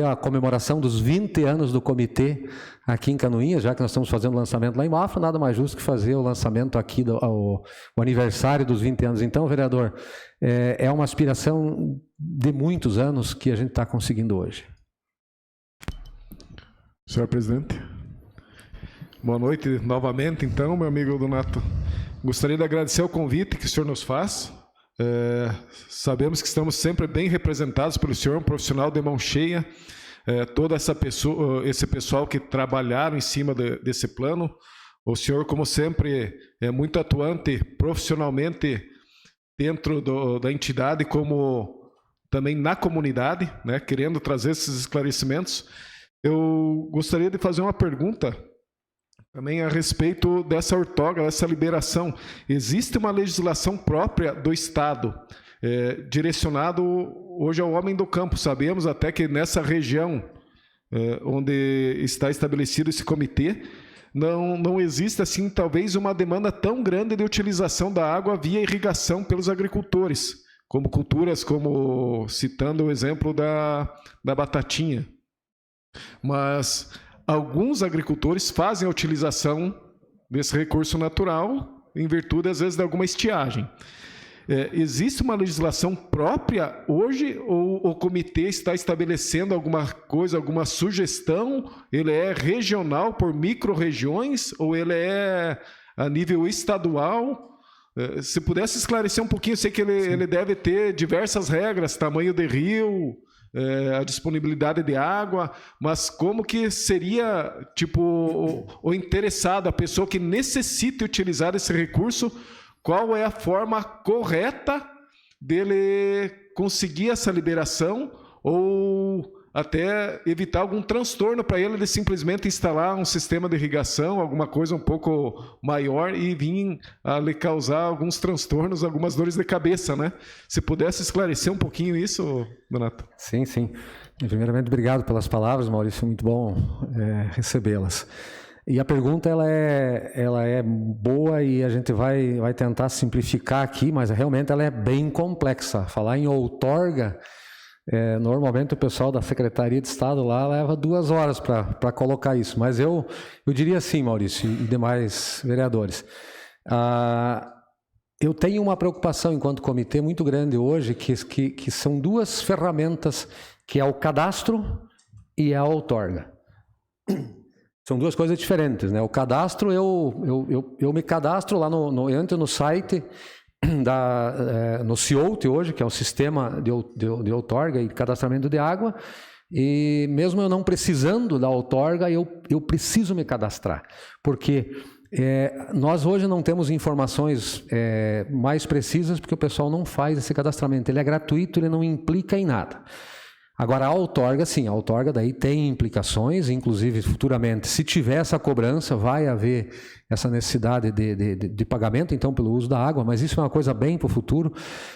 a comemoração dos 20 anos do comitê aqui em Canoinhas, já que nós estamos fazendo o lançamento lá em Mafra, nada mais justo que fazer o lançamento aqui, o aniversário dos 20 anos. Então, vereador, é uma aspiração de muitos anos que a gente está conseguindo hoje. Senhor presidente, boa noite novamente, então, meu amigo Donato. Gostaria de agradecer o convite que o senhor nos faz. Sabemos que estamos sempre bem representados pelo senhor, um profissional de mão cheia, toda esse pessoal que trabalharam em cima desse plano. O senhor, como sempre, é muito atuante profissionalmente dentro da entidade, como também na comunidade, né, querendo trazer esses esclarecimentos. Eu gostaria de fazer uma pergunta também a respeito dessa outorga, dessa liberação. Existe uma legislação própria do Estado, direcionado hoje ao homem do campo. Sabemos até que nessa região onde está estabelecido esse comitê, não existe assim talvez uma demanda tão grande de utilização da água via irrigação pelos agricultores, como culturas, como citando o exemplo da batatinha. Mas alguns agricultores fazem a utilização desse recurso natural em virtude, às vezes, de alguma estiagem. Existe uma legislação própria hoje ou o comitê está estabelecendo alguma coisa, alguma sugestão? Ele é regional por micro-regiões ou ele é a nível estadual? Se pudesse esclarecer um pouquinho, eu sei que ele deve ter diversas regras, tamanho de rio, a disponibilidade de água, mas como que seria tipo o interessado, a pessoa que necessite utilizar esse recurso, qual é a forma correta dele conseguir essa liberação ou até evitar algum transtorno para ele de simplesmente instalar um sistema de irrigação, alguma coisa um pouco maior e vir a lhe causar alguns transtornos, algumas dores de cabeça, né? Se pudesse esclarecer um pouquinho isso, Donato. Sim, sim. Primeiramente, obrigado pelas palavras, Maurício, muito bom recebê-las. E a pergunta ela é boa e a gente vai tentar simplificar aqui, mas realmente ela é bem complexa. Falar em outorga, normalmente o pessoal da Secretaria de Estado lá leva 2 horas para colocar isso, mas eu diria assim, Maurício e demais vereadores, eu tenho uma preocupação enquanto comitê muito grande hoje, que são 2 ferramentas, que é o cadastro e a outorga. São 2 coisas diferentes, né? O cadastro, eu me cadastro lá eu entro no site no CIOUT hoje, que é o sistema de outorga e cadastramento de água, e mesmo eu não precisando da outorga, eu preciso me cadastrar, porque nós hoje não temos informações mais precisas, porque o pessoal não faz esse cadastramento, ele é gratuito, ele não implica em nada. Agora, a outorga, sim, a outorga daí tem implicações, inclusive futuramente, se tiver essa cobrança, vai haver essa necessidade de pagamento, então, pelo uso da água, mas isso é uma coisa bem para o futuro.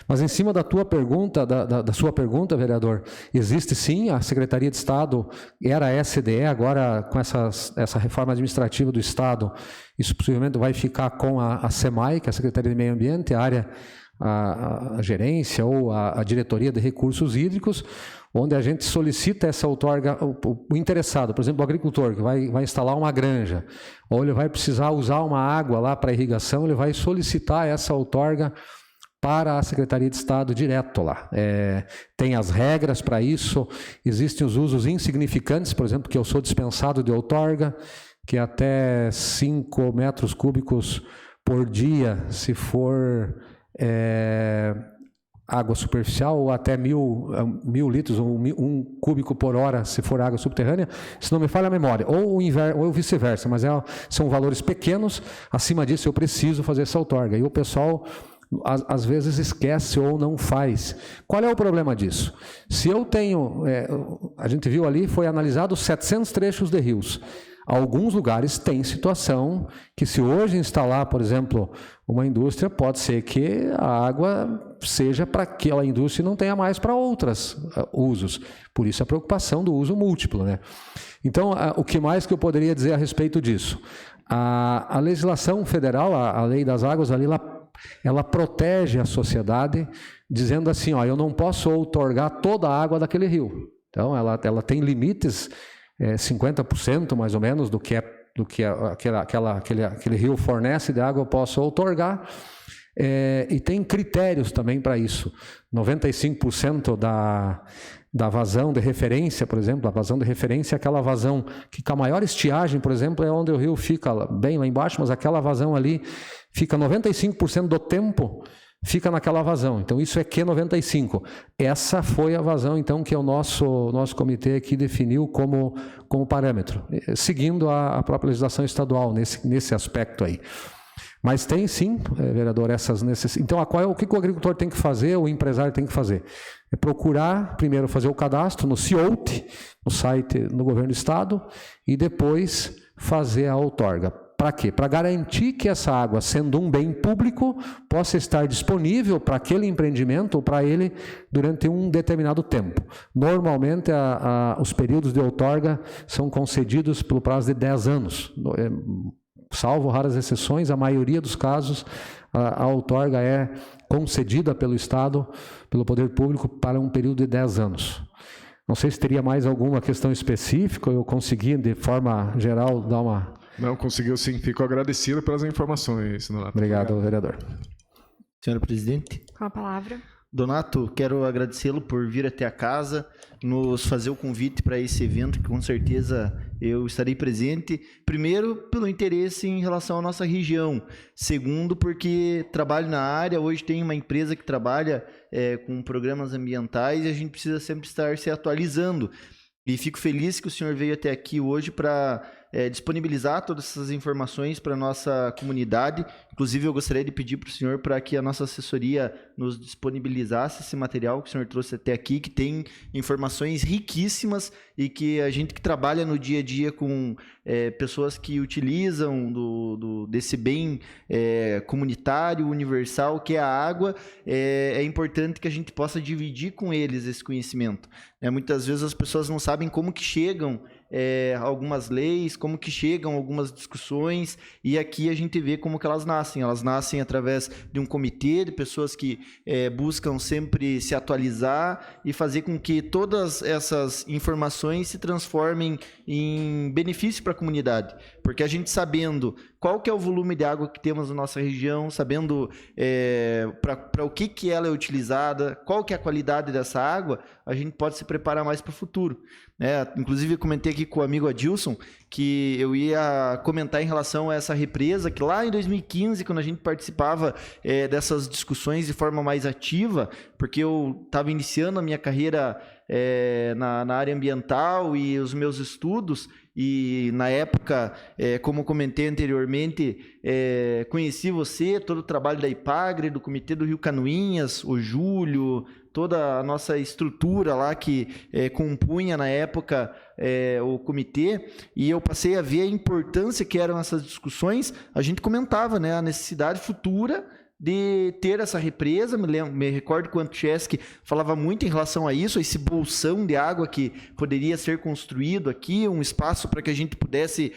Mas em cima da tua pergunta, da sua pergunta, vereador, existe sim, a Secretaria de Estado era a SDE, agora com essa reforma administrativa do Estado, isso possivelmente vai ficar com a SEMAI, que é a Secretaria de Meio Ambiente, a gerência ou a diretoria de recursos hídricos, onde a gente solicita essa outorga, o interessado, por exemplo, o agricultor que vai instalar uma granja, ou ele vai precisar usar uma água lá para irrigação, ele vai solicitar essa outorga para a Secretaria de Estado direto lá. Tem as regras para isso, existem os usos insignificantes, por exemplo, que eu sou dispensado de outorga, que é até 5 metros cúbicos por dia, se for água superficial, ou até 1.000 litros, ou 1 cúbico por hora, se for água subterrânea, se não me falha a memória, ou vice-versa, mas são valores pequenos, acima disso eu preciso fazer essa outorga, e o pessoal às vezes esquece ou não faz. Qual é o problema disso? Se eu tenho, a gente viu ali, foi analisado 700 trechos de rios. Alguns lugares têm situação que, se hoje instalar, por exemplo, uma indústria, pode ser que a água seja para aquela indústria e não tenha mais para outros usos. Por isso a preocupação do uso múltiplo, né? Então, o que mais que eu poderia dizer a respeito disso? A legislação federal, a Lei das Águas, ali, ela protege a sociedade, dizendo assim, eu não posso outorgar toda a água daquele rio. Então, ela tem limites, 50% mais ou menos do que aquele rio fornece de água eu posso outorgar, e tem critérios também para isso. 95% da vazão de referência, por exemplo, a vazão de referência é aquela vazão que com a maior estiagem, por exemplo, é onde o rio fica bem lá embaixo, mas aquela vazão ali fica 95% do tempo fica naquela vazão. Então, isso é Q95. Essa foi a vazão, então, que o nosso comitê aqui definiu como parâmetro, seguindo a própria legislação estadual nesse aspecto aí. Mas tem, sim, vereador, essas necessidades. Então, o que o agricultor tem que fazer, o empresário tem que fazer? É procurar, primeiro, fazer o cadastro no CIOUT, no site do governo do estado, e depois fazer a outorga. Para quê? Para garantir que essa água, sendo um bem público, possa estar disponível para aquele empreendimento ou para ele durante um determinado tempo. Normalmente, os períodos de outorga são concedidos pelo prazo de 10 anos. Salvo raras exceções, a maioria dos casos, a outorga é concedida pelo Estado, pelo Poder Público, para um período de 10 anos. Não sei se teria mais alguma questão específica, eu consegui, de forma geral, dar uma... Não, conseguiu sim. Fico agradecido pelas informações, Donato. Obrigado, vereador. Senhora presidente. Com a palavra. Donato, quero agradecê-lo por vir até a casa, nos fazer o convite para esse evento, que com certeza eu estarei presente. Primeiro, pelo interesse em relação à nossa região. Segundo, porque trabalho na área, hoje tem uma empresa que trabalha com programas ambientais e a gente precisa sempre estar se atualizando. E fico feliz que o senhor veio até aqui hoje para disponibilizar todas essas informações para a nossa comunidade. Inclusive, eu gostaria de pedir para o senhor para que a nossa assessoria nos disponibilizasse esse material que o senhor trouxe até aqui, que tem informações riquíssimas e que a gente que trabalha no dia a dia com pessoas que utilizam desse bem comunitário, universal, que é a água, é importante que a gente possa dividir com eles esse conhecimento. Muitas vezes as pessoas não sabem como que chegam algumas leis, como que chegam algumas discussões, e aqui a gente vê como que elas nascem. Elas nascem através de um comitê de pessoas que buscam sempre se atualizar e fazer com que todas essas informações se transformem em benefício para a comunidade. Porque a gente sabendo qual que é o volume de água que temos na nossa região, sabendo para o que ela é utilizada, qual que é a qualidade dessa água, a gente pode se preparar mais para o futuro. Inclusive, eu comentei aqui com o amigo Adilson que eu ia comentar em relação a essa represa, que lá em 2015, quando a gente participava dessas discussões de forma mais ativa, porque eu estava iniciando a minha carreira na área ambiental e os meus estudos, e na época, como comentei anteriormente, conheci você, todo o trabalho da IPAGRE, do Comitê do Rio Canoinhas, o Júlio, toda a nossa estrutura lá que compunha na época o comitê, e eu passei a ver a importância que eram essas discussões. A gente comentava, né, a necessidade futura de ter essa represa. Me recordo que o Antchesky falava muito em relação a isso, a esse bolsão de água que poderia ser construído aqui, um espaço para que a gente pudesse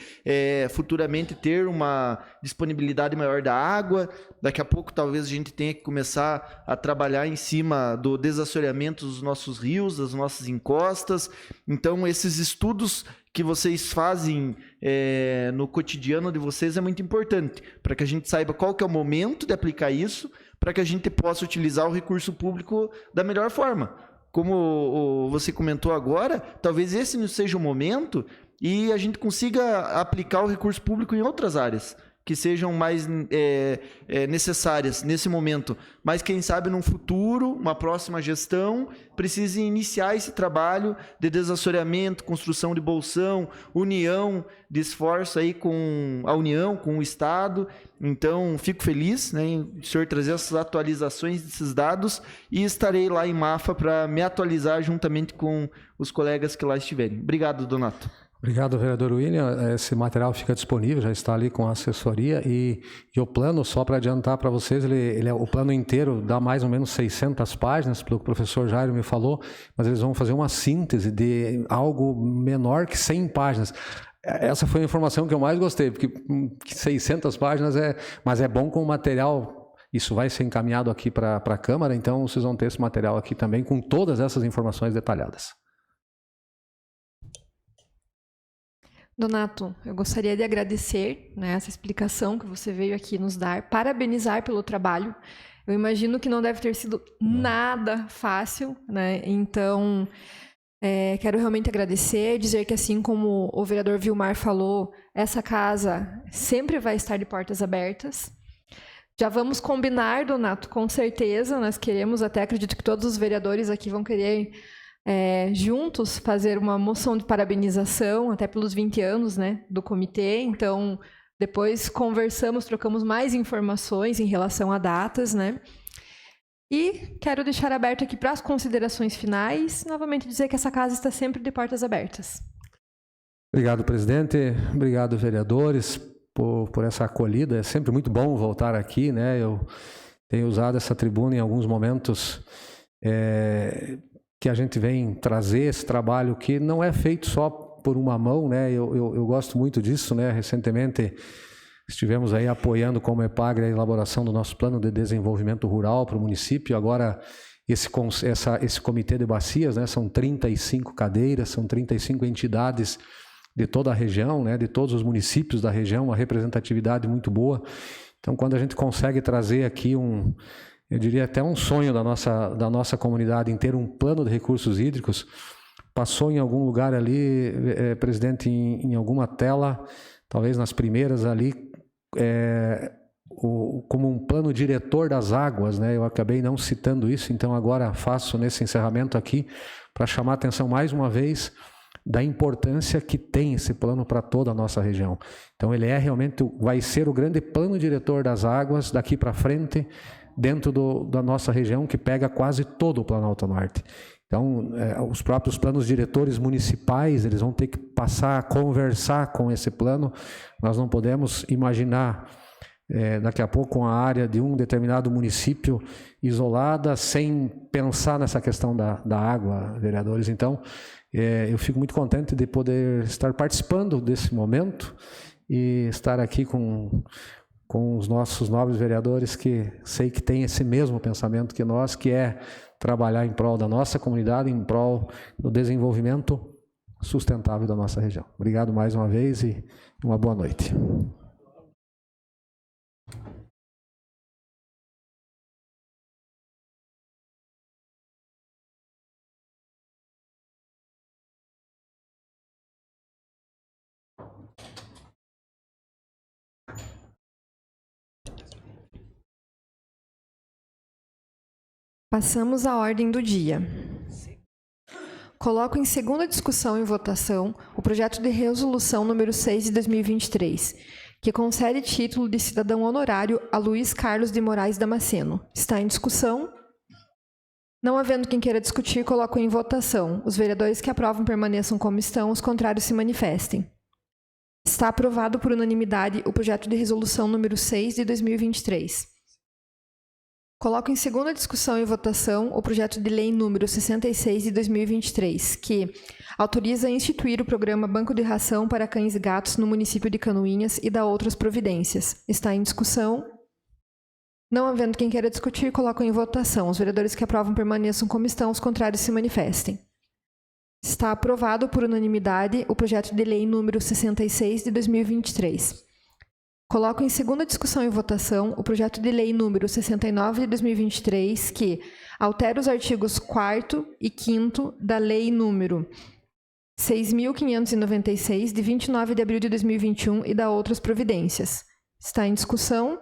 futuramente ter uma disponibilidade maior da água. Daqui a pouco talvez a gente tenha que começar a trabalhar em cima do desassoreamento dos nossos rios, das nossas encostas. Então, esses estudos que vocês fazem no cotidiano de vocês é muito importante, para que a gente saiba qual que é o momento de aplicar isso, para que a gente possa utilizar o recurso público da melhor forma. Como você comentou agora, talvez esse não seja o momento e a gente consiga aplicar o recurso público em outras áreas que sejam mais necessárias nesse momento. Mas quem sabe num futuro, uma próxima gestão, precise iniciar esse trabalho de desassoreamento, construção de bolsão, união de esforço aí com a União, com o Estado. Então, fico feliz, né, em o senhor trazer essas atualizações desses dados, e estarei lá em Mafra para me atualizar juntamente com os colegas que lá estiverem. Obrigado, Donato. Obrigado, vereador William. Esse material fica disponível, já está ali com a assessoria, e o plano, só para adiantar para vocês, o plano inteiro dá mais ou menos 600 páginas, pelo que o professor Jairo me falou, mas eles vão fazer uma síntese de algo menor que 100 páginas. Essa foi a informação que eu mais gostei, porque 600 páginas mas é bom com o material. Isso vai ser encaminhado aqui para a Câmara, então vocês vão ter esse material aqui também com todas essas informações detalhadas. Donato, eu gostaria de agradecer, né, essa explicação que você veio aqui nos dar, parabenizar pelo trabalho. Eu imagino que não deve ter sido nada fácil, né? Então, quero realmente agradecer, dizer que, assim como o vereador Vilmar falou, essa casa sempre vai estar de portas abertas. Já vamos combinar, Donato, com certeza. Nós queremos, até acredito que todos os vereadores aqui vão querer juntos fazer uma moção de parabenização, até pelos 20 anos, né, do comitê. Então, depois conversamos, trocamos mais informações em relação a datas, né? E quero deixar aberto aqui para as considerações finais, novamente dizer que essa casa está sempre de portas abertas. Obrigado, presidente. Obrigado, vereadores, por essa acolhida. É sempre muito bom voltar aqui, né? Eu tenho usado essa tribuna em alguns momentos que a gente vem trazer esse trabalho que não é feito só por uma mão, né? Eu gosto muito disso, né? Recentemente estivemos aí apoiando como EPAGRE a elaboração do nosso plano de desenvolvimento rural para o município. Agora esse comitê de bacias, né? São 35 cadeiras, são 35 entidades de toda a região, né? De todos os municípios da região, uma representatividade muito boa. Então, quando a gente consegue trazer aqui eu diria até um sonho da nossa comunidade em ter um plano de recursos hídricos, passou em algum lugar ali, presidente, em alguma tela, talvez nas primeiras ali, como um plano diretor das águas, né? Eu acabei não citando isso, então agora faço nesse encerramento aqui para chamar a atenção mais uma vez da importância que tem esse plano para toda a nossa região. Então ele realmente vai ser o grande plano diretor das águas daqui para frente, dentro da nossa região, que pega quase todo o Planalto Norte. Então, os próprios planos diretores municipais, eles vão ter que passar a conversar com esse plano. Nós não podemos imaginar, daqui a pouco, uma área de um determinado município isolada, sem pensar nessa questão da água, vereadores. Então, eu fico muito contente de poder estar participando desse momento e estar aqui com os nossos nobres vereadores, que sei que têm esse mesmo pensamento que nós, que é trabalhar em prol da nossa comunidade, em prol do desenvolvimento sustentável da nossa região. Obrigado mais uma vez e uma boa noite. Passamos à ordem do dia. Coloco em segunda discussão e votação o projeto de resolução número 6 de 2023, que concede título de cidadão honorário a Luiz Carlos de Moraes Damasceno. Está em discussão? Não havendo quem queira discutir, coloco em votação. Os vereadores que aprovam permaneçam como estão, os contrários se manifestem. Está aprovado por unanimidade o projeto de resolução número 6 de 2023. Coloco em segunda discussão e votação o projeto de lei número 66 de 2023, que autoriza a instituir o programa Banco de Ração para Cães e Gatos no município de Canoinhas e dá outras providências. Está em discussão? Não havendo quem queira discutir, coloco em votação. Os vereadores que aprovam permaneçam como estão, os contrários se manifestem. Está aprovado por unanimidade o projeto de lei número 66 de 2023. Coloco em segunda discussão e votação o projeto de lei número 69 de 2023, que altera os artigos 4º e 5º da lei número 6.596, de 29 de abril de 2021 e dá outras providências. Está em discussão?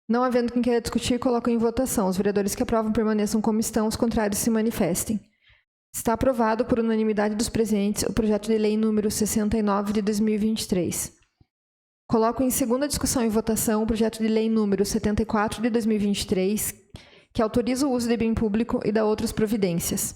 Não havendo quem queira discutir, coloco em votação. Os vereadores que aprovam permaneçam como estão, os contrários se manifestem. Está aprovado por unanimidade dos presentes o projeto de lei número 69 de 2023. Coloco em segunda discussão e votação o projeto de lei número 74 de 2023, que autoriza o uso de bem público e dá outras providências.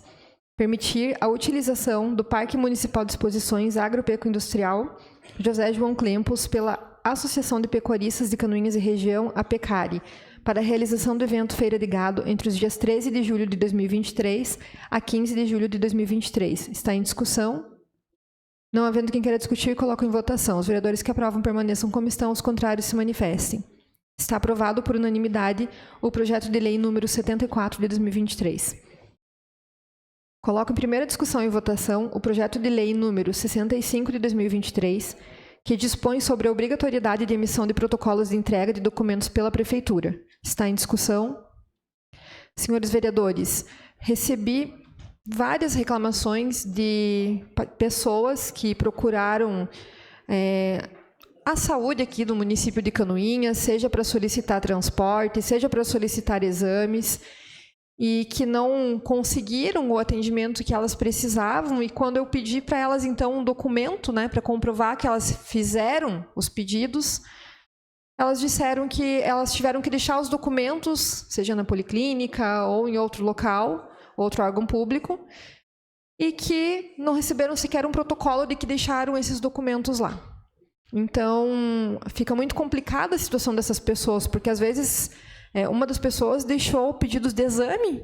Permitir a utilização do Parque Municipal de Exposições Agropecuário-Industrial José João Clempos pela Associação de Pecuaristas de Canoinhas e Região, a Pecari, para a realização do evento Feira de Gado entre os dias 13 de julho de 2023 a 15 de julho de 2023. Está em discussão? Não havendo quem queira discutir, coloco em votação. Os vereadores que aprovam permaneçam como estão, os contrários se manifestem. Está aprovado por unanimidade o projeto de lei número 74 de 2023. Coloco em primeira discussão e votação o projeto de lei número 65 de 2023, que dispõe sobre a obrigatoriedade de emissão de protocolos de entrega de documentos pela Prefeitura. Está em discussão? Senhores vereadores, recebi várias reclamações de pessoas que procuraram a saúde aqui do município de Canoinhas, seja para solicitar transporte, seja para solicitar exames, e que não conseguiram o atendimento que elas precisavam, e quando eu pedi para elas, então, um documento, né, para comprovar que elas fizeram os pedidos, elas disseram que elas tiveram que deixar os documentos, seja na policlínica ou em outro local, outro órgão público, e que não receberam sequer um protocolo de que deixaram esses documentos lá. Então, fica muito complicada a situação dessas pessoas, porque às vezes uma das pessoas deixou pedidos de exame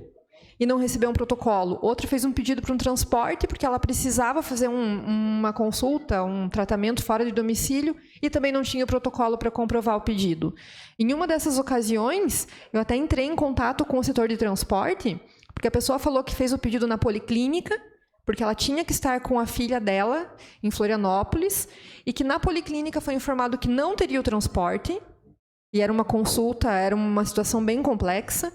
e não recebeu um protocolo. Outra fez um pedido para um transporte porque ela precisava fazer uma consulta, um tratamento fora de domicílio e também não tinha o protocolo para comprovar o pedido. Em uma dessas ocasiões, eu até entrei em contato com o setor de transporte, porque a pessoa falou que fez o pedido na policlínica, porque ela tinha que estar com a filha dela em Florianópolis, e que na policlínica foi informado que não teria o transporte, e era uma consulta, era uma situação bem complexa.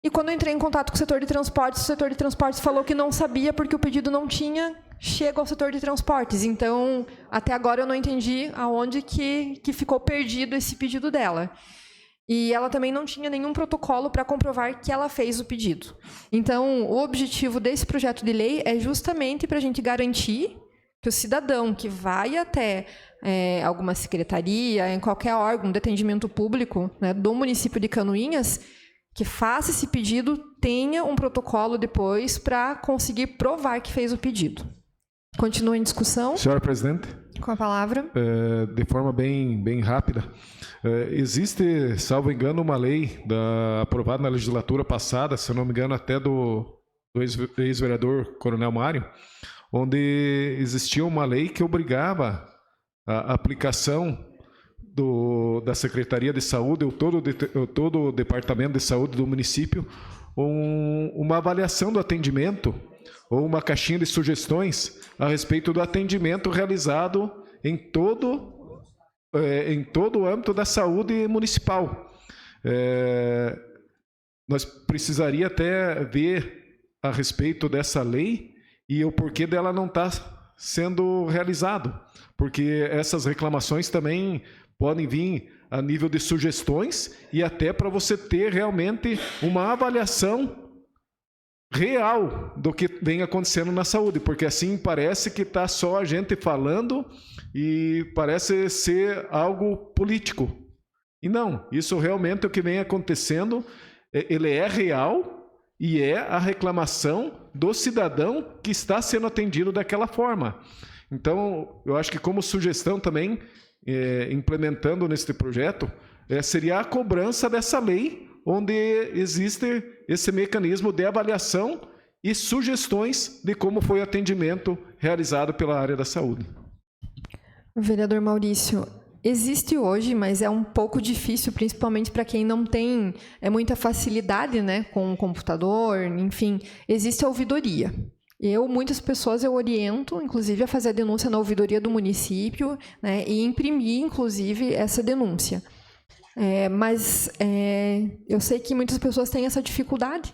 E quando eu entrei em contato com o setor de transportes falou que não sabia porque o pedido não tinha chego ao setor de transportes. Então, até agora eu não entendi aonde que ficou perdido esse pedido dela. E ela também não tinha nenhum protocolo para comprovar que ela fez o pedido. Então, o objetivo desse projeto de lei é justamente para a gente garantir que o cidadão que vai até alguma secretaria, em qualquer órgão de atendimento público, né, do município de Canoinhas, que faça esse pedido, tenha um protocolo depois para conseguir provar que fez o pedido. Continua em discussão. Senhora Presidente. Com a palavra. De forma bem rápida. Existe, salvo engano, uma lei aprovada na legislatura passada, se eu não me engano, até do ex-vereador Coronel Mário, onde existia uma lei que obrigava a aplicação da Secretaria de Saúde, ou todo o Departamento de Saúde do município, uma avaliação do atendimento, ou uma caixinha de sugestões a respeito do atendimento realizado em todo o âmbito da saúde municipal. Nós precisaria até ver a respeito dessa lei e o porquê dela não está sendo realizado, porque essas reclamações também podem vir a nível de sugestões e até para você ter realmente uma avaliação real do que vem acontecendo na saúde, porque assim parece que está só a gente falando e parece ser algo político. E não, isso realmente é o que vem acontecendo, ele é real e é a reclamação do cidadão que está sendo atendido daquela forma. Então, eu acho que como sugestão também, implementando neste projeto, seria a cobrança dessa lei, onde existe esse mecanismo de avaliação e sugestões de como foi o atendimento realizado pela área da saúde. Vereador Maurício, existe hoje, mas é um pouco difícil, principalmente para quem não tem muita facilidade, né, com o computador, enfim, existe a ouvidoria. Muitas pessoas eu oriento, inclusive, a fazer a denúncia na ouvidoria do município, né, e imprimir, inclusive, essa denúncia. Mas eu sei que muitas pessoas têm essa dificuldade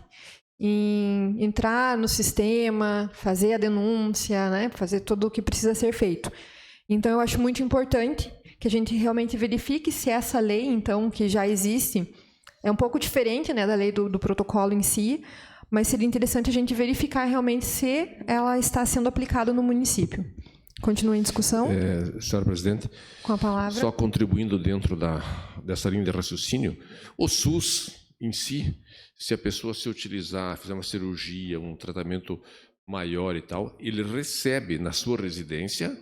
em entrar no sistema, fazer a denúncia, né, fazer tudo o que precisa ser feito. Então, eu acho muito importante que a gente realmente verifique se essa lei, então, que já existe, é um pouco diferente, né, da lei do protocolo em si, mas seria interessante a gente verificar realmente se ela está sendo aplicada no município. Continua em discussão. Senhora Presidente, com a palavra. Só contribuindo dentro dessa linha de raciocínio, o SUS em si, se a pessoa se utilizar, fizer uma cirurgia, um tratamento maior e tal, ele recebe na sua residência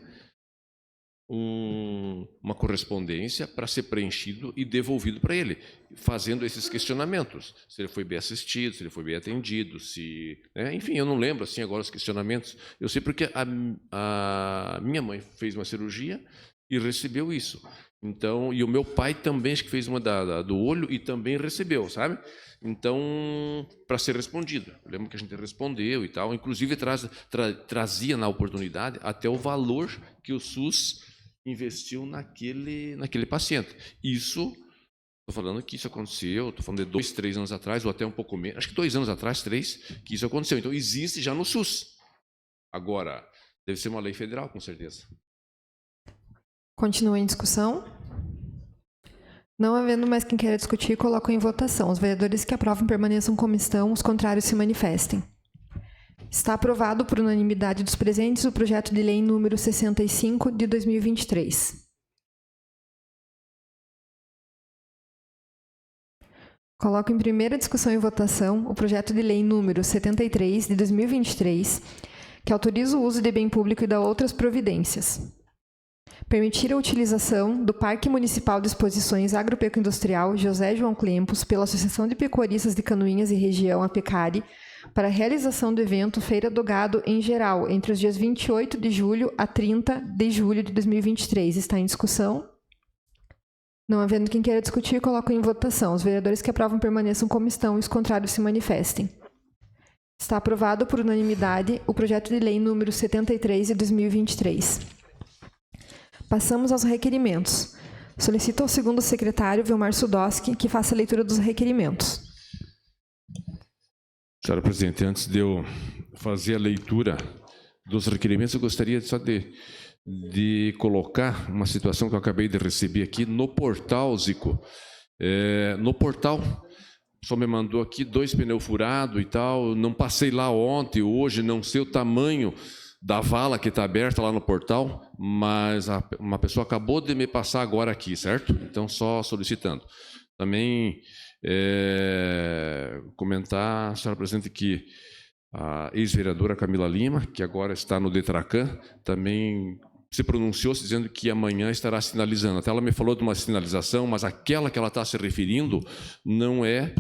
uma correspondência para ser preenchido e devolvido para ele, fazendo esses questionamentos. Se ele foi bem assistido, se ele foi bem atendido, enfim, eu não lembro assim agora os questionamentos. Eu sei porque a minha mãe fez uma cirurgia e recebeu isso. Então, e o meu pai também acho que fez uma do olho e também recebeu, sabe? Então, para ser respondido. Eu lembro que a gente respondeu e tal, inclusive trazia na oportunidade até o valor que o SUS investiu naquele paciente. Isso, estou falando que isso aconteceu, estou falando de 2, 3 anos atrás, ou até um pouco menos, acho que 2 anos atrás, 3, que isso aconteceu. Então, existe já no SUS. Agora, deve ser uma lei federal, com certeza. Continua em discussão. Não havendo mais quem queira discutir, coloco em votação. Os vereadores que aprovam permaneçam como estão, os contrários se manifestem. Está aprovado por unanimidade dos presentes o projeto de lei número 65 de 2023. Coloco em primeira discussão e votação o projeto de lei número 73 de 2023, que autoriza o uso de bem público e dá outras providências. Permitir a utilização do Parque Municipal de Exposições Agropecuário-Industrial José João Clempos pela Associação de Pecuaristas de Canoinhas e Região, a Pecari, para a realização do evento Feira do Gado em geral, entre os dias 28 de julho a 30 de julho de 2023. Está em discussão? Não havendo quem queira discutir, coloco em votação. Os vereadores que aprovam permaneçam como estão e os contrários se manifestem. Está aprovado por unanimidade o projeto de lei número 73 de 2023. Passamos aos requerimentos. Solicito ao segundo secretário, Vilmar Sudoski, que faça a leitura dos requerimentos. Senhora Presidente, antes de eu fazer a leitura dos requerimentos, eu gostaria só de colocar uma situação que eu acabei de receber aqui no portal, Zico. No portal, só me mandou aqui 2 pneus furados e tal, não passei lá ontem, hoje, não sei o tamanho da vala que está aberta lá no portal, mas uma pessoa acabou de me passar agora aqui, certo? Então, só solicitando. Também comentar, senhora Presidente, que a ex-vereadora Camila Lima, que agora está no Detracan, também se pronunciou dizendo que amanhã estará sinalizando. Até ela me falou de uma sinalização, mas aquela que ela está se referindo não é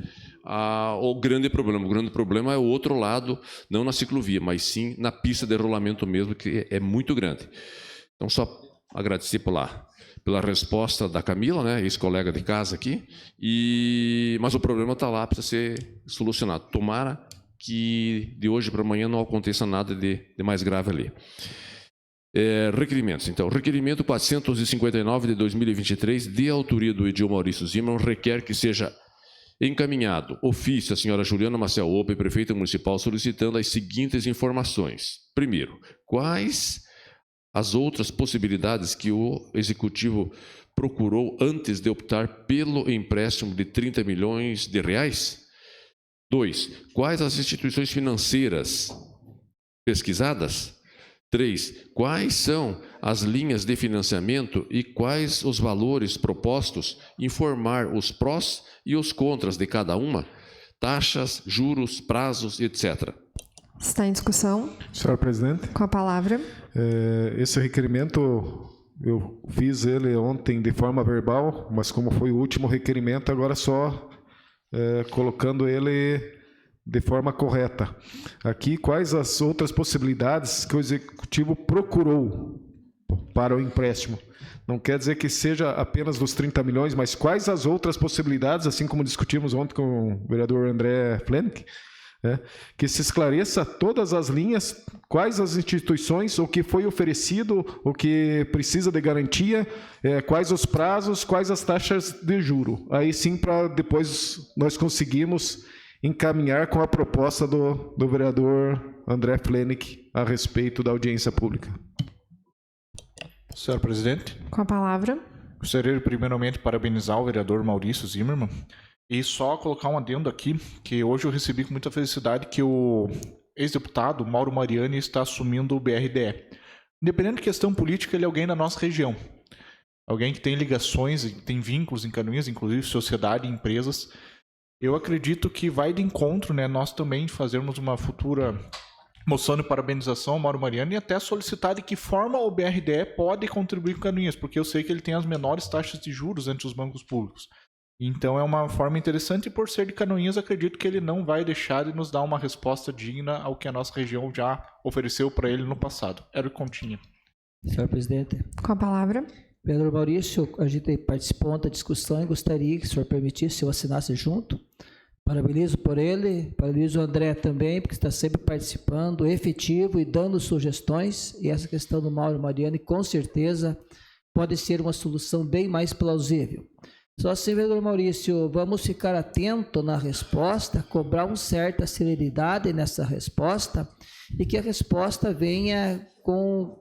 o grande problema. O grande problema é o outro lado, não na ciclovia, mas sim na pista de rolamento mesmo, que é muito grande. Então, só agradecer pela resposta da Camila, né, ex-colega de casa aqui, mas o problema está lá, precisa ser solucionado. Tomara que de hoje para amanhã não aconteça nada de mais grave ali. Requerimentos. Então, requerimento 459 de 2023, de autoria do Edil Maurício Zimmermann, requer que seja encaminhado ofício à senhora Juliana Maciel Ope, prefeita municipal, solicitando as seguintes informações. Primeiro, quais as outras possibilidades que o Executivo procurou antes de optar pelo empréstimo de 30 milhões de reais? 2. Quais as instituições financeiras pesquisadas? 3. Quais são as linhas de financiamento e quais os valores propostos? Informar os prós e os contras de cada uma, taxas, juros, prazos, etc. Está em discussão. Senhora presidente, Com a palavra. esse requerimento eu fiz ele ontem de forma verbal, mas como foi o último requerimento, agora só colocando ele de forma correta. Aqui, quais as outras possibilidades que o Executivo procurou para o empréstimo? Não quer dizer que seja apenas dos 30 milhões, mas quais as outras possibilidades, assim como discutimos ontem com o vereador André Flenick, que se esclareça todas as linhas, quais as instituições, o que foi oferecido, o que precisa de garantia, quais os prazos, quais as taxas de juro. Aí sim, para depois nós conseguimos encaminhar com a proposta do vereador André Flenick a respeito da audiência pública. Senhor presidente, Com a palavra. gostaria primeiramente de parabenizar o vereador Maurício Zimmermann e só colocar um adendo aqui, que hoje eu recebi com muita felicidade que o ex-deputado Mauro Mariani está assumindo o BRDE. Independente de questão política, ele é alguém da nossa região. Alguém que tem ligações e tem vínculos em Canoinhas, inclusive sociedade e empresas. Eu acredito que vai de encontro, né, nós também fazermos uma futura moção de parabenização ao Mauro Mariani e até solicitar de que forma o BRDE pode contribuir com Canoinhas, porque eu sei que ele tem as menores taxas de juros entre os bancos públicos. Então é uma forma interessante e por ser de Canoinhas, acredito que ele não vai deixar de nos dar uma resposta digna ao que a nossa região já ofereceu para ele no passado. Era o que continha. Senhor presidente. Com a palavra. Vereador Maurício, a gente participou da discussão e gostaria que o senhor permitisse, eu assinasse junto. Parabenizo por ele, parabenizo o André também, porque está sempre participando, efetivo e dando sugestões. E essa questão do Mauro Mariani, com certeza, pode ser uma solução bem mais plausível. Só assim, vereador Maurício, vamos ficar atento na resposta, cobrar uma certa celeridade nessa resposta e que a resposta venha com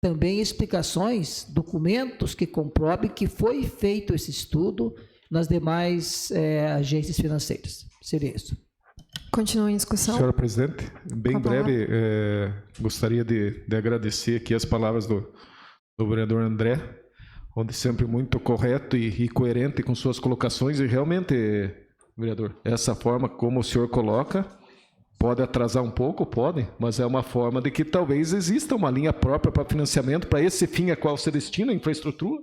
também explicações, documentos que comprovem que foi feito esse estudo nas demais agências financeiras. Seria isso. Continua em discussão. Senhora presidente, bem breve, gostaria de agradecer aqui as palavras do vereador André, onde sempre muito correto e coerente com suas colocações, e realmente, vereador, essa forma como o senhor coloca, pode atrasar um pouco, pode, mas é uma forma de que talvez exista uma linha própria para financiamento, para esse fim a qual se destina a infraestrutura,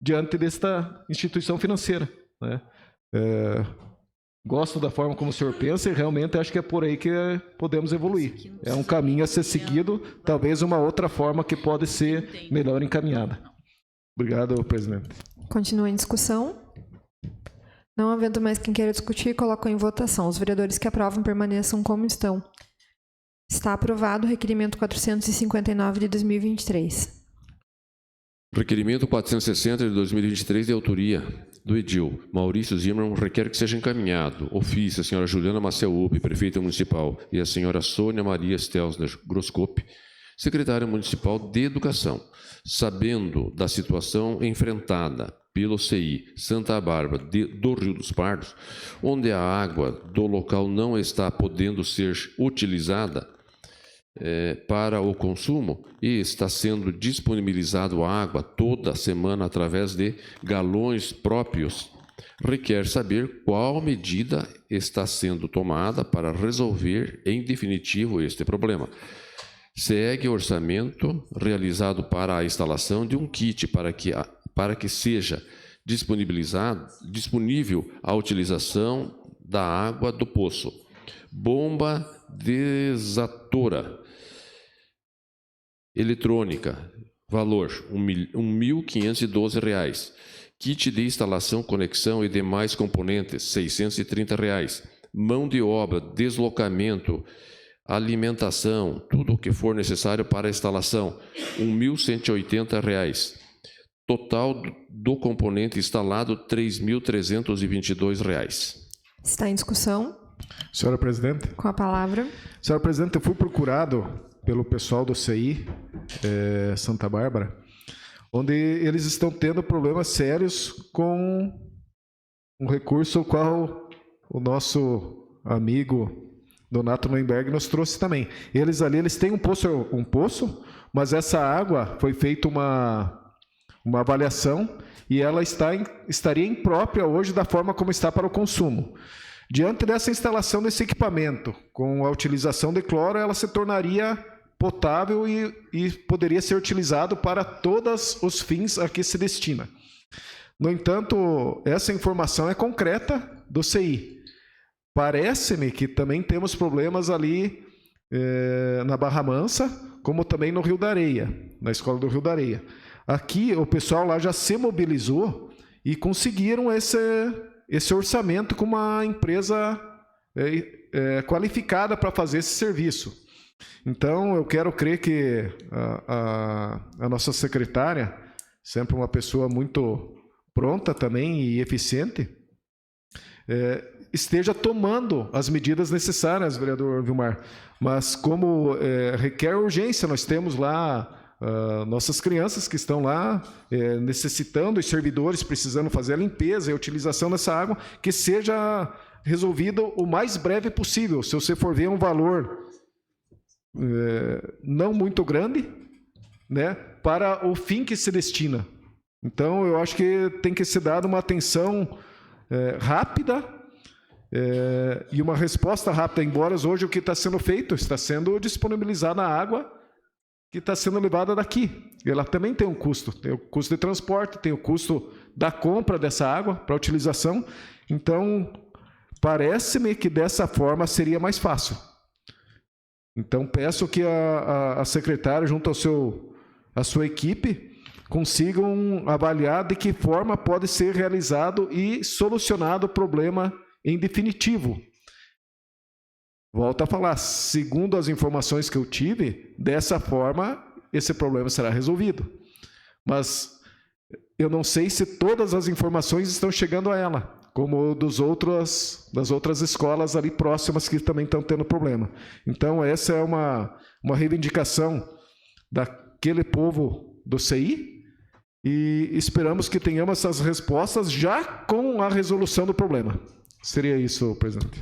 diante desta instituição financeira, né? Gosto da forma como o senhor pensa e realmente acho que é por aí que podemos evoluir. É um caminho a ser seguido, talvez uma outra forma que pode ser melhor encaminhada. Obrigado, presidente. Continua em discussão. Não havendo mais quem queira discutir, coloco em votação. Os vereadores que aprovam permaneçam como estão. Está aprovado o requerimento 459 de 2023. Requerimento 460 de 2023, de autoria do edil Maurício Zimmermann, requer que seja encaminhado ofício à senhora Juliana Maciel Uppe, prefeita municipal, e à senhora Sônia Maria Stelzner Groscope, secretária municipal de Educação, sabendo da situação enfrentada pelo CI Santa Bárbara do Rio dos Pardos, onde a água do local não está podendo ser utilizada para o consumo e está sendo disponibilizado água toda semana através de galões próprios, requer saber qual medida está sendo tomada para resolver em definitivo este problema. Segue orçamento realizado para a instalação de um kit para que seja disponível a utilização da água do poço. Bomba desatora eletrônica, valor R$ 1.512. Kit de instalação, conexão e demais componentes, R$ 630. Mão de obra, deslocamento, alimentação, tudo o que for necessário para a instalação, R$ 1.180. Total do componente instalado, R$ 3.322. Está em discussão. Senhora presidente. Com a palavra. Senhora presidente, eu fui procurado pelo pessoal do CI Santa Bárbara, onde eles estão tendo problemas sérios com um recurso ao qual o nosso amigo Donato Neuenberg nos trouxe também. Eles ali, eles têm um poço, mas essa água foi feita uma avaliação e ela estaria imprópria hoje da forma como está para o consumo. Diante dessa instalação desse equipamento, com a utilização de cloro, ela se tornaria potável e poderia ser utilizado para todos os fins a que se destina. No entanto, essa informação é concreta do CI. Parece-me que também temos problemas ali na Barra Mansa, como também no Rio da Areia, na escola do Rio da Areia. Aqui o pessoal lá já se mobilizou e conseguiram esse orçamento com uma empresa qualificada para fazer esse serviço. Então, eu quero crer que a nossa secretária, sempre uma pessoa muito pronta também e eficiente, esteja tomando as medidas necessárias, vereador Vilmar. Mas como requer urgência, nós temos lá nossas crianças que estão lá necessitando, os servidores precisando fazer a limpeza e a utilização dessa água, que seja resolvido o mais breve possível. Se você for ver um valor não muito grande, né, para o fim que se destina. Então, eu acho que tem que ser dada uma atenção rápida e uma resposta rápida, embora hoje o que está sendo feito, está sendo disponibilizada a água que está sendo levada daqui. Ela também tem um custo de transporte, tem o custo da compra dessa água para utilização. Então, parece-me que dessa forma seria mais fácil. Então, peço que a secretária, junto à sua equipe, consigam avaliar de que forma pode ser realizado e solucionado o problema em definitivo. Volto a falar, segundo as informações que eu tive, dessa forma esse problema será resolvido. Mas eu não sei se todas as informações estão chegando a ela, como das outras escolas ali próximas que também estão tendo problema. Então, essa é uma reivindicação daquele povo do CI e esperamos que tenhamos essas respostas já com a resolução do problema. Seria isso, presidente.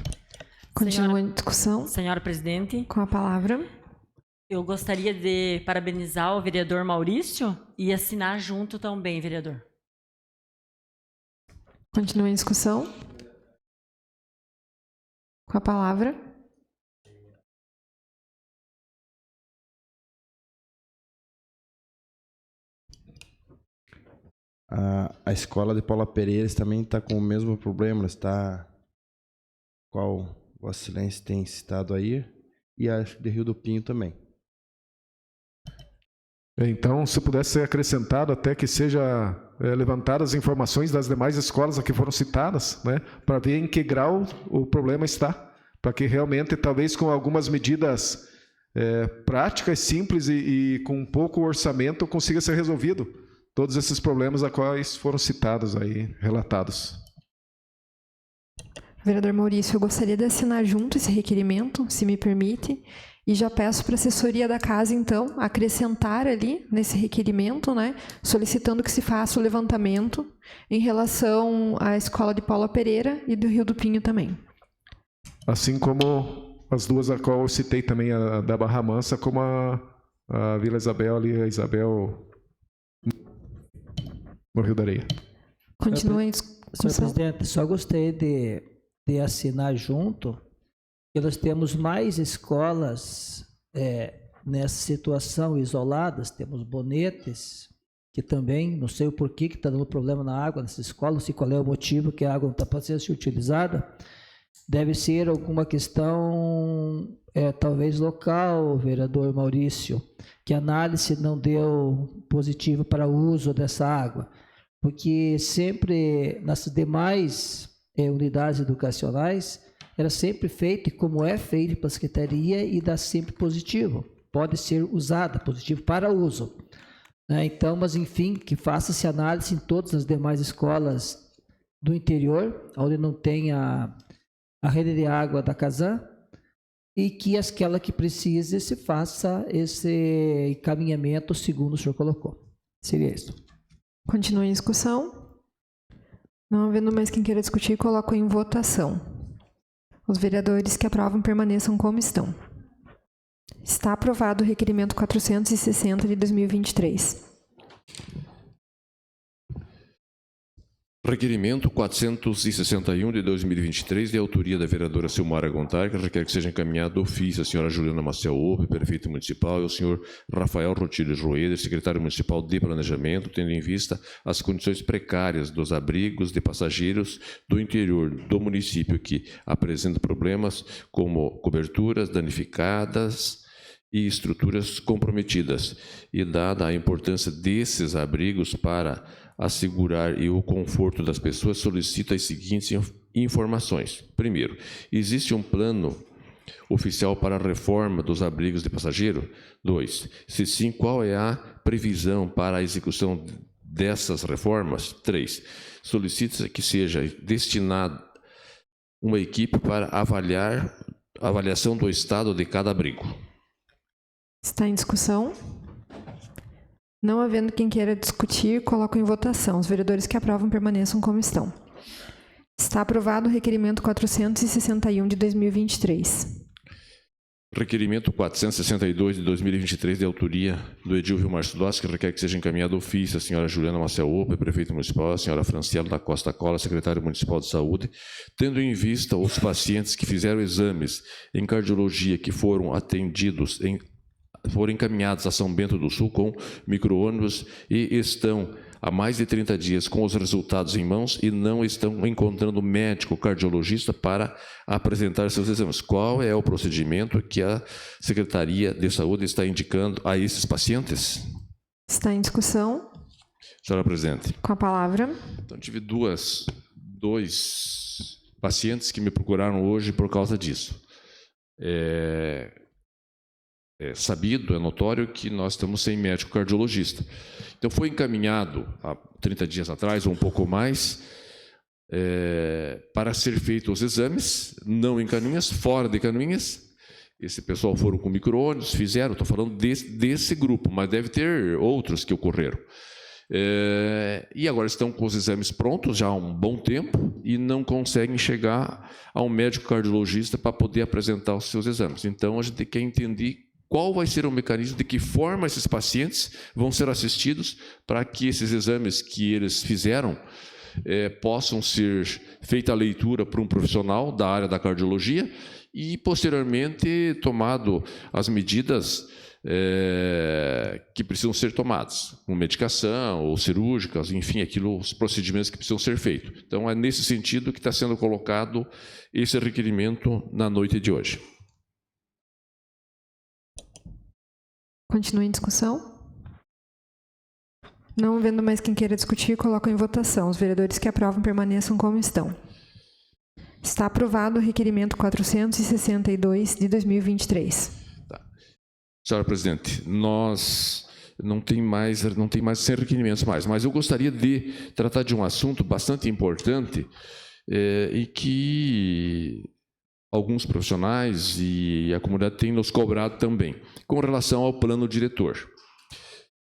Continua em discussão. Senhora presidente. Com a palavra. Eu gostaria de parabenizar o vereador Maurício e assinar junto também, vereador. Continua em discussão. Com a palavra. A escola de Paula Pereira também está com o mesmo problema, qual o Excelência tem citado aí, e a de Rio do Pinho também. Então, se pudesse ser acrescentado até que seja levantadas as informações das demais escolas que foram citadas, né, para ver em que grau o problema está, para que realmente, talvez com algumas medidas práticas, simples e com pouco orçamento, consiga ser resolvido todos esses problemas a quais foram citados aí, relatados. Vereador Maurício, eu gostaria de assinar junto esse requerimento, se me permite, e já peço para a assessoria da casa, então, acrescentar ali nesse requerimento, né, solicitando que se faça o levantamento em relação à escola de Paula Pereira e do Rio do Pinho também. Assim como as duas a qual eu citei também, a da Barra Mansa, como a Vila Isabel ali, a Isabel no Rio da Areia. Continua em Senhor discussão. presidente, só gostaria de assinar junto que nós temos mais escolas nessa situação isoladas, temos Bonetes, que também, não sei o porquê que está dando problema na água nessa escola, não sei qual é o motivo que a água não está podendo ser utilizada, deve ser alguma questão talvez local, vereador Maurício, que a análise não deu positivo para o uso dessa água, porque sempre nas demais unidades educacionais era sempre feito, e como é feito para a secretaria, e dá sempre positivo, pode ser usada, positivo para uso. Então, mas enfim, que faça-se análise em todas as demais escolas do interior, onde não tem a rede de água da Casan, e que aquela que precise se faça esse encaminhamento segundo o senhor colocou. Seria isso. Continua em discussão. Não havendo mais quem queira discutir, coloco em votação. Os vereadores que aprovam permaneçam como estão. Está aprovado o requerimento 460 de 2023. Requerimento 461 de 2023, de autoria da vereadora Silmara Gontari, que requer que seja encaminhado ofício à senhora Juliana Maciel Ope, prefeito municipal, e ao senhor Rafael Rotilho Roeder, secretário municipal de Planejamento, tendo em vista as condições precárias dos abrigos de passageiros do interior do município que apresentam problemas como coberturas danificadas e estruturas comprometidas. E dada a importância desses abrigos para assegurar o conforto das pessoas, solicita as seguintes informações. Primeiro, existe um plano oficial para a reforma dos abrigos de passageiro? 2. Se sim, qual é a previsão para a execução dessas reformas? 3. Solicita que seja destinada uma equipe para avaliação do estado de cada abrigo. Está em discussão? Não havendo quem queira discutir, coloco em votação. Os vereadores que aprovam permaneçam como estão. Está aprovado o requerimento 461 de 2023. Requerimento 462 de 2023, de autoria do Edil Vilmar Sudós, que requer que seja encaminhado ofício à senhora Juliana Maciel Ope, prefeito municipal, à senhora Franciela da Costa Cola, secretário municipal de saúde, tendo em vista os pacientes que fizeram exames em cardiologia que foram atendidos foram encaminhados a São Bento do Sul com micro-ônibus e estão há mais de 30 dias com os resultados em mãos e não estão encontrando médico cardiologista para apresentar seus exames. Qual é o procedimento que a Secretaria de Saúde está indicando a esses pacientes? Está em discussão. Senhora Presidente. Com a palavra. Então, tive dois pacientes que me procuraram hoje por causa disso. É sabido, é notório que nós estamos sem médico cardiologista. Então, foi encaminhado há 30 dias atrás, ou um pouco mais, para ser feitos os exames, não em Canoinhas, fora de Canoinhas. Esse pessoal foram com micro-ônibus, fizeram, estou falando desse grupo, mas deve ter outros que ocorreram. E agora estão com os exames prontos já há um bom tempo e não conseguem chegar a um médico cardiologista para poder apresentar os seus exames. Então, a gente quer entender qual vai ser o mecanismo, de que forma esses pacientes vão ser assistidos para que esses exames que eles fizeram possam ser feita a leitura por um profissional da área da cardiologia e, posteriormente, tomado as medidas que precisam ser tomadas, com medicação ou cirúrgicas, enfim, os procedimentos que precisam ser feitos. Então, é nesse sentido que está sendo colocado esse requerimento na noite de hoje. Continua em discussão? Não vendo mais quem queira discutir, coloco em votação. Os vereadores que aprovam permaneçam como estão. Está aprovado o requerimento 462 de 2023. Tá. Senhora Presidente, nós não tem mais 100 requerimentos mais, mas eu gostaria de tratar de um assunto bastante importante e que alguns profissionais e a comunidade têm nos cobrado também, com relação ao plano diretor.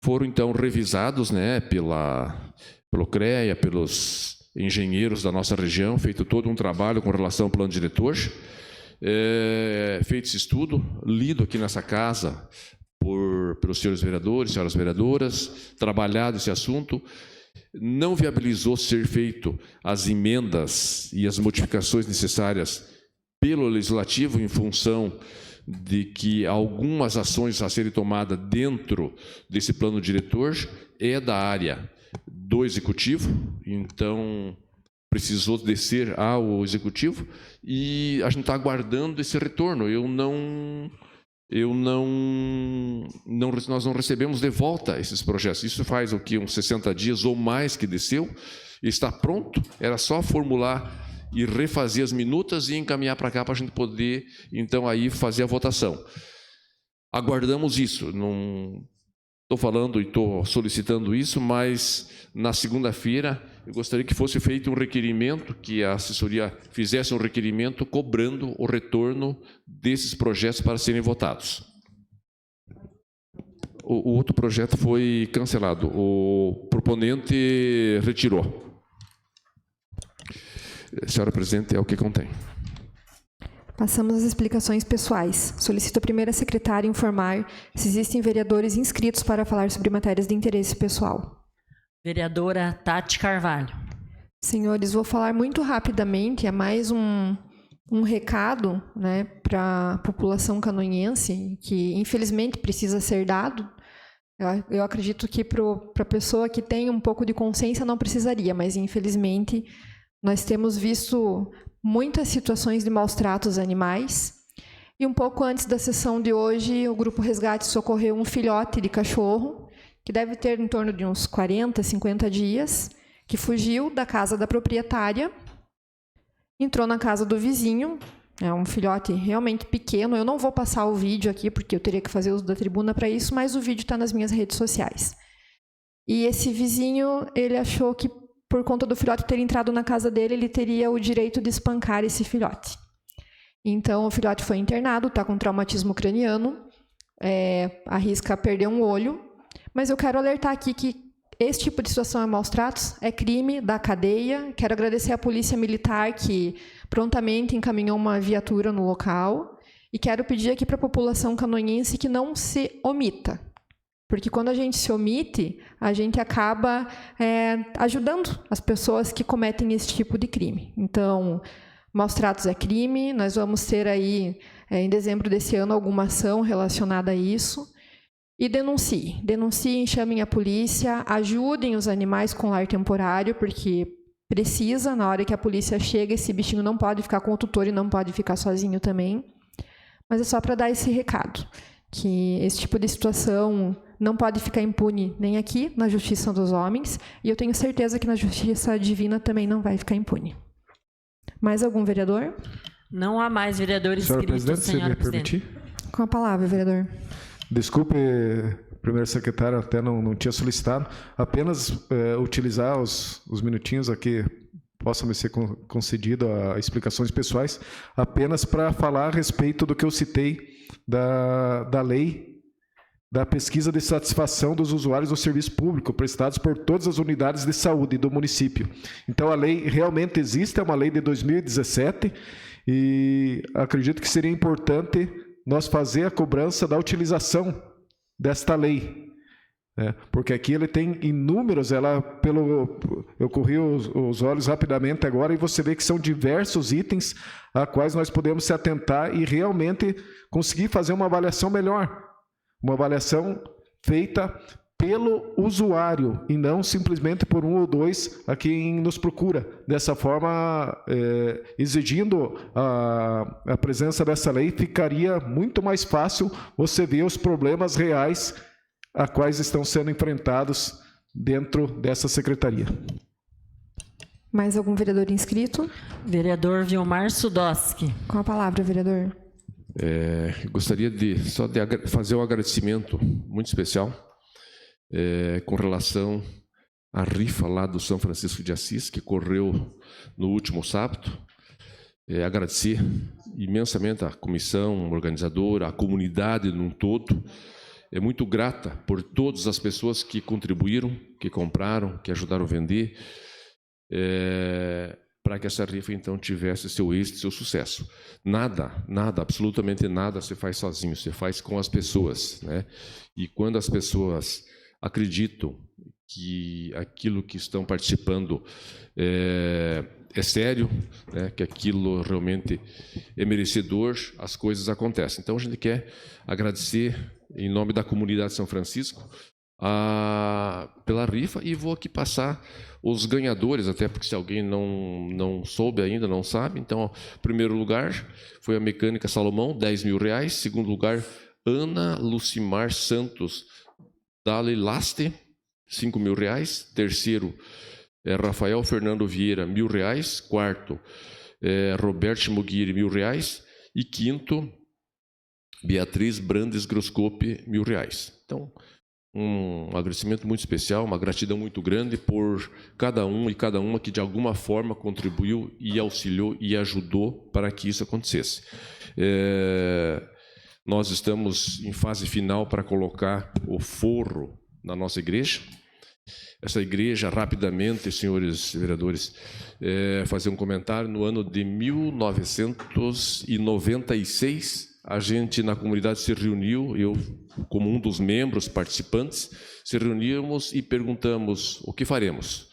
Foram, então, revisados pelo CREA, pelos engenheiros da nossa região, feito todo um trabalho com relação ao plano diretor, feito esse estudo, lido aqui nessa casa pelos senhores vereadores, senhoras vereadoras, trabalhado esse assunto. Não viabilizou ser feito as emendas e as modificações necessárias pelo Legislativo, em função de que algumas ações a serem tomadas dentro desse plano diretor da área do Executivo, então precisou descer ao Executivo e a gente está aguardando esse retorno. Nós não recebemos de volta esses projetos. Isso faz o que, uns 60 dias ou mais que desceu, está pronto, era só formular e refazer as minutas e encaminhar para cá para a gente poder, então, aí fazer a votação. Aguardamos isso. Não estou falando e estou solicitando isso, mas na segunda-feira eu gostaria que fosse feito um requerimento, que a assessoria fizesse um requerimento cobrando o retorno desses projetos para serem votados. O outro projeto foi cancelado. O proponente retirou. Senhora Presidente, é o que contém. Passamos às explicações pessoais. Solicito a primeira secretária informar se existem vereadores inscritos para falar sobre matérias de interesse pessoal. Vereadora Tati Carvalho. Senhores, vou falar muito rapidamente, é mais um recado, né, para a população canoinhense, que infelizmente precisa ser dado. Eu acredito que para a pessoa que tem um pouco de consciência não precisaria, mas infelizmente nós temos visto muitas situações de maus tratos a animais. E um pouco antes da sessão de hoje, o Grupo Resgate socorreu um filhote de cachorro, que deve ter em torno de uns 40, 50 dias, que fugiu da casa da proprietária, entrou na casa do vizinho, é um filhote realmente pequeno. Eu não vou passar o vídeo aqui, porque eu teria que fazer uso da tribuna para isso, mas o vídeo está nas minhas redes sociais. E esse vizinho, ele achou que, por conta do filhote ter entrado na casa dele, ele teria o direito de espancar esse filhote. Então, o filhote foi internado, está com traumatismo craniano, arrisca perder um olho, mas eu quero alertar aqui que esse tipo de situação é maus tratos, é crime da cadeia. Quero agradecer à Polícia Militar, que prontamente encaminhou uma viatura no local. E quero pedir aqui para a população canoinhense que não se omita. Porque quando a gente se omite, a gente acaba ajudando as pessoas que cometem esse tipo de crime. Então, maus tratos é crime. Nós vamos ter aí, em dezembro desse ano, alguma ação relacionada a isso. E denunciem, chamem a polícia, ajudem os animais com lar temporário, porque precisa, na hora que a polícia chega, esse bichinho não pode ficar com o tutor e não pode ficar sozinho também. Mas é só para dar esse recado, que esse tipo de situação não pode ficar impune nem aqui, na Justiça dos Homens, e eu tenho certeza que na Justiça Divina também não vai ficar impune. Mais algum vereador? Não há mais vereadores Senhora inscritos, Presidente, se me presidente. permitir. Com a palavra, vereador. Desculpe, primeiro secretário, até não tinha solicitado. Apenas utilizar os minutinhos aqui, possa me ser concedido a explicações pessoais, apenas para falar a respeito do que eu citei da lei da pesquisa de satisfação dos usuários do serviço público prestados por todas as unidades de saúde do município. Então, a lei realmente existe, é uma lei de 2017, e acredito que seria importante nós fazer a cobrança da utilização desta lei, porque aqui ele tem inúmeros, eu corri os olhos rapidamente agora e você vê que são diversos itens a quais nós podemos se atentar e realmente conseguir fazer uma avaliação melhor, uma avaliação feita pelo usuário e não simplesmente por um ou dois a quem nos procura. Dessa forma, exigindo a presença dessa lei, ficaria muito mais fácil você ver os problemas reais a quais estão sendo enfrentados dentro dessa secretaria. Mais algum vereador inscrito? Vereador Vilmar Sudoski. Com a palavra, vereador. Gostaria de fazer um agradecimento muito especial com relação à rifa lá do São Francisco de Assis, que correu no último sábado. Agradecer imensamente à comissão organizadora, à comunidade num todo. É muito grata por todas as pessoas que contribuíram, que compraram, que ajudaram a vender, para que essa rifa, então, tivesse seu êxito, seu sucesso. Nada, absolutamente nada se faz sozinho, se faz com as pessoas, né? E quando as pessoas acreditam que aquilo que estão participando é sério, né, que aquilo realmente é merecedor, as coisas acontecem. Então, a gente quer agradecer, em nome da comunidade de São Francisco, pela rifa, e vou aqui passar os ganhadores, até porque se alguém não soube ainda, não sabe. Então, primeiro lugar foi a Mecânica Salomão, R$10.000. Segundo lugar, Ana Lucimar Santos Dali Laste, R$5.000. Terceiro, Rafael Fernando Vieira, R$1.000. Quarto, Roberto Muguiri, R$1.000. E quinto, Beatriz Brandes Groscope, R$1.000. Então, um agradecimento muito especial, uma gratidão muito grande por cada um e cada uma que de alguma forma contribuiu e auxiliou e ajudou para que isso acontecesse. Nós estamos em fase final para colocar o forro na nossa igreja. essa igreja, rapidamente, senhores vereadores, fazer um comentário. No ano de 1996, a gente na comunidade se reuniu, eu como um dos membros participantes, se reunimos e perguntamos o que faremos.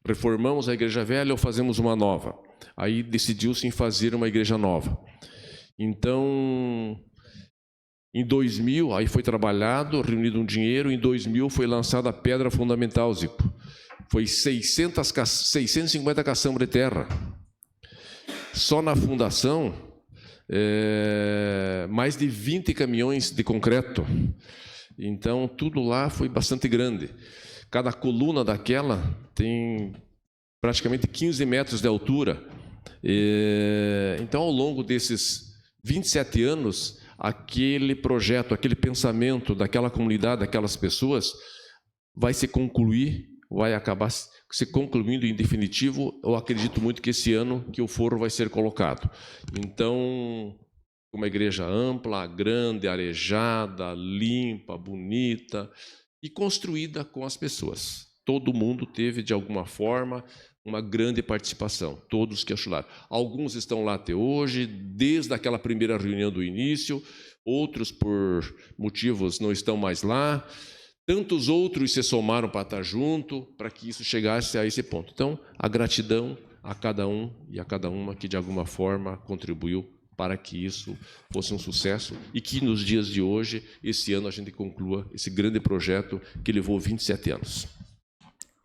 Reformamos a igreja velha ou fazemos uma nova? Aí decidiu-se em fazer uma igreja nova. Então, em 2000, aí foi trabalhado, reunido um dinheiro, em 2000 foi lançada a pedra fundamental, Zico. Foi 650 caçambas de terra. Só na fundação, mais de 20 caminhões de concreto. Então, tudo lá foi bastante grande. Cada coluna daquela tem praticamente 15 metros de altura. Então, ao longo desses 27 anos, aquele projeto, aquele pensamento daquela comunidade, daquelas pessoas, vai se concluir, vai acabar se concluindo em definitivo. Eu acredito muito que esse ano que o forro vai ser colocado. Então, uma igreja ampla, grande, arejada, limpa, bonita e construída com as pessoas. Todo mundo teve, de alguma forma, uma grande participação, todos que ajudaram. Alguns estão lá até hoje, desde aquela primeira reunião do início, outros, por motivos, não estão mais lá. Tantos outros se somaram para estar junto, para que isso chegasse a esse ponto. Então, a gratidão a cada um e a cada uma que, de alguma forma, contribuiu para que isso fosse um sucesso e que, nos dias de hoje, esse ano, a gente conclua esse grande projeto que levou 27 anos.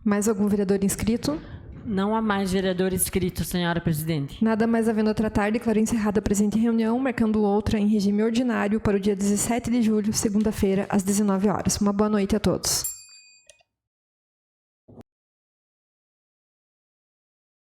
Mais algum vereador inscrito? Não há mais vereador inscrito, senhora presidente. Nada mais havendo a tratar, declaro encerrada a presente reunião, marcando outra em regime ordinário para o dia 17 de julho, segunda-feira, às 19 horas. Uma boa noite a todos.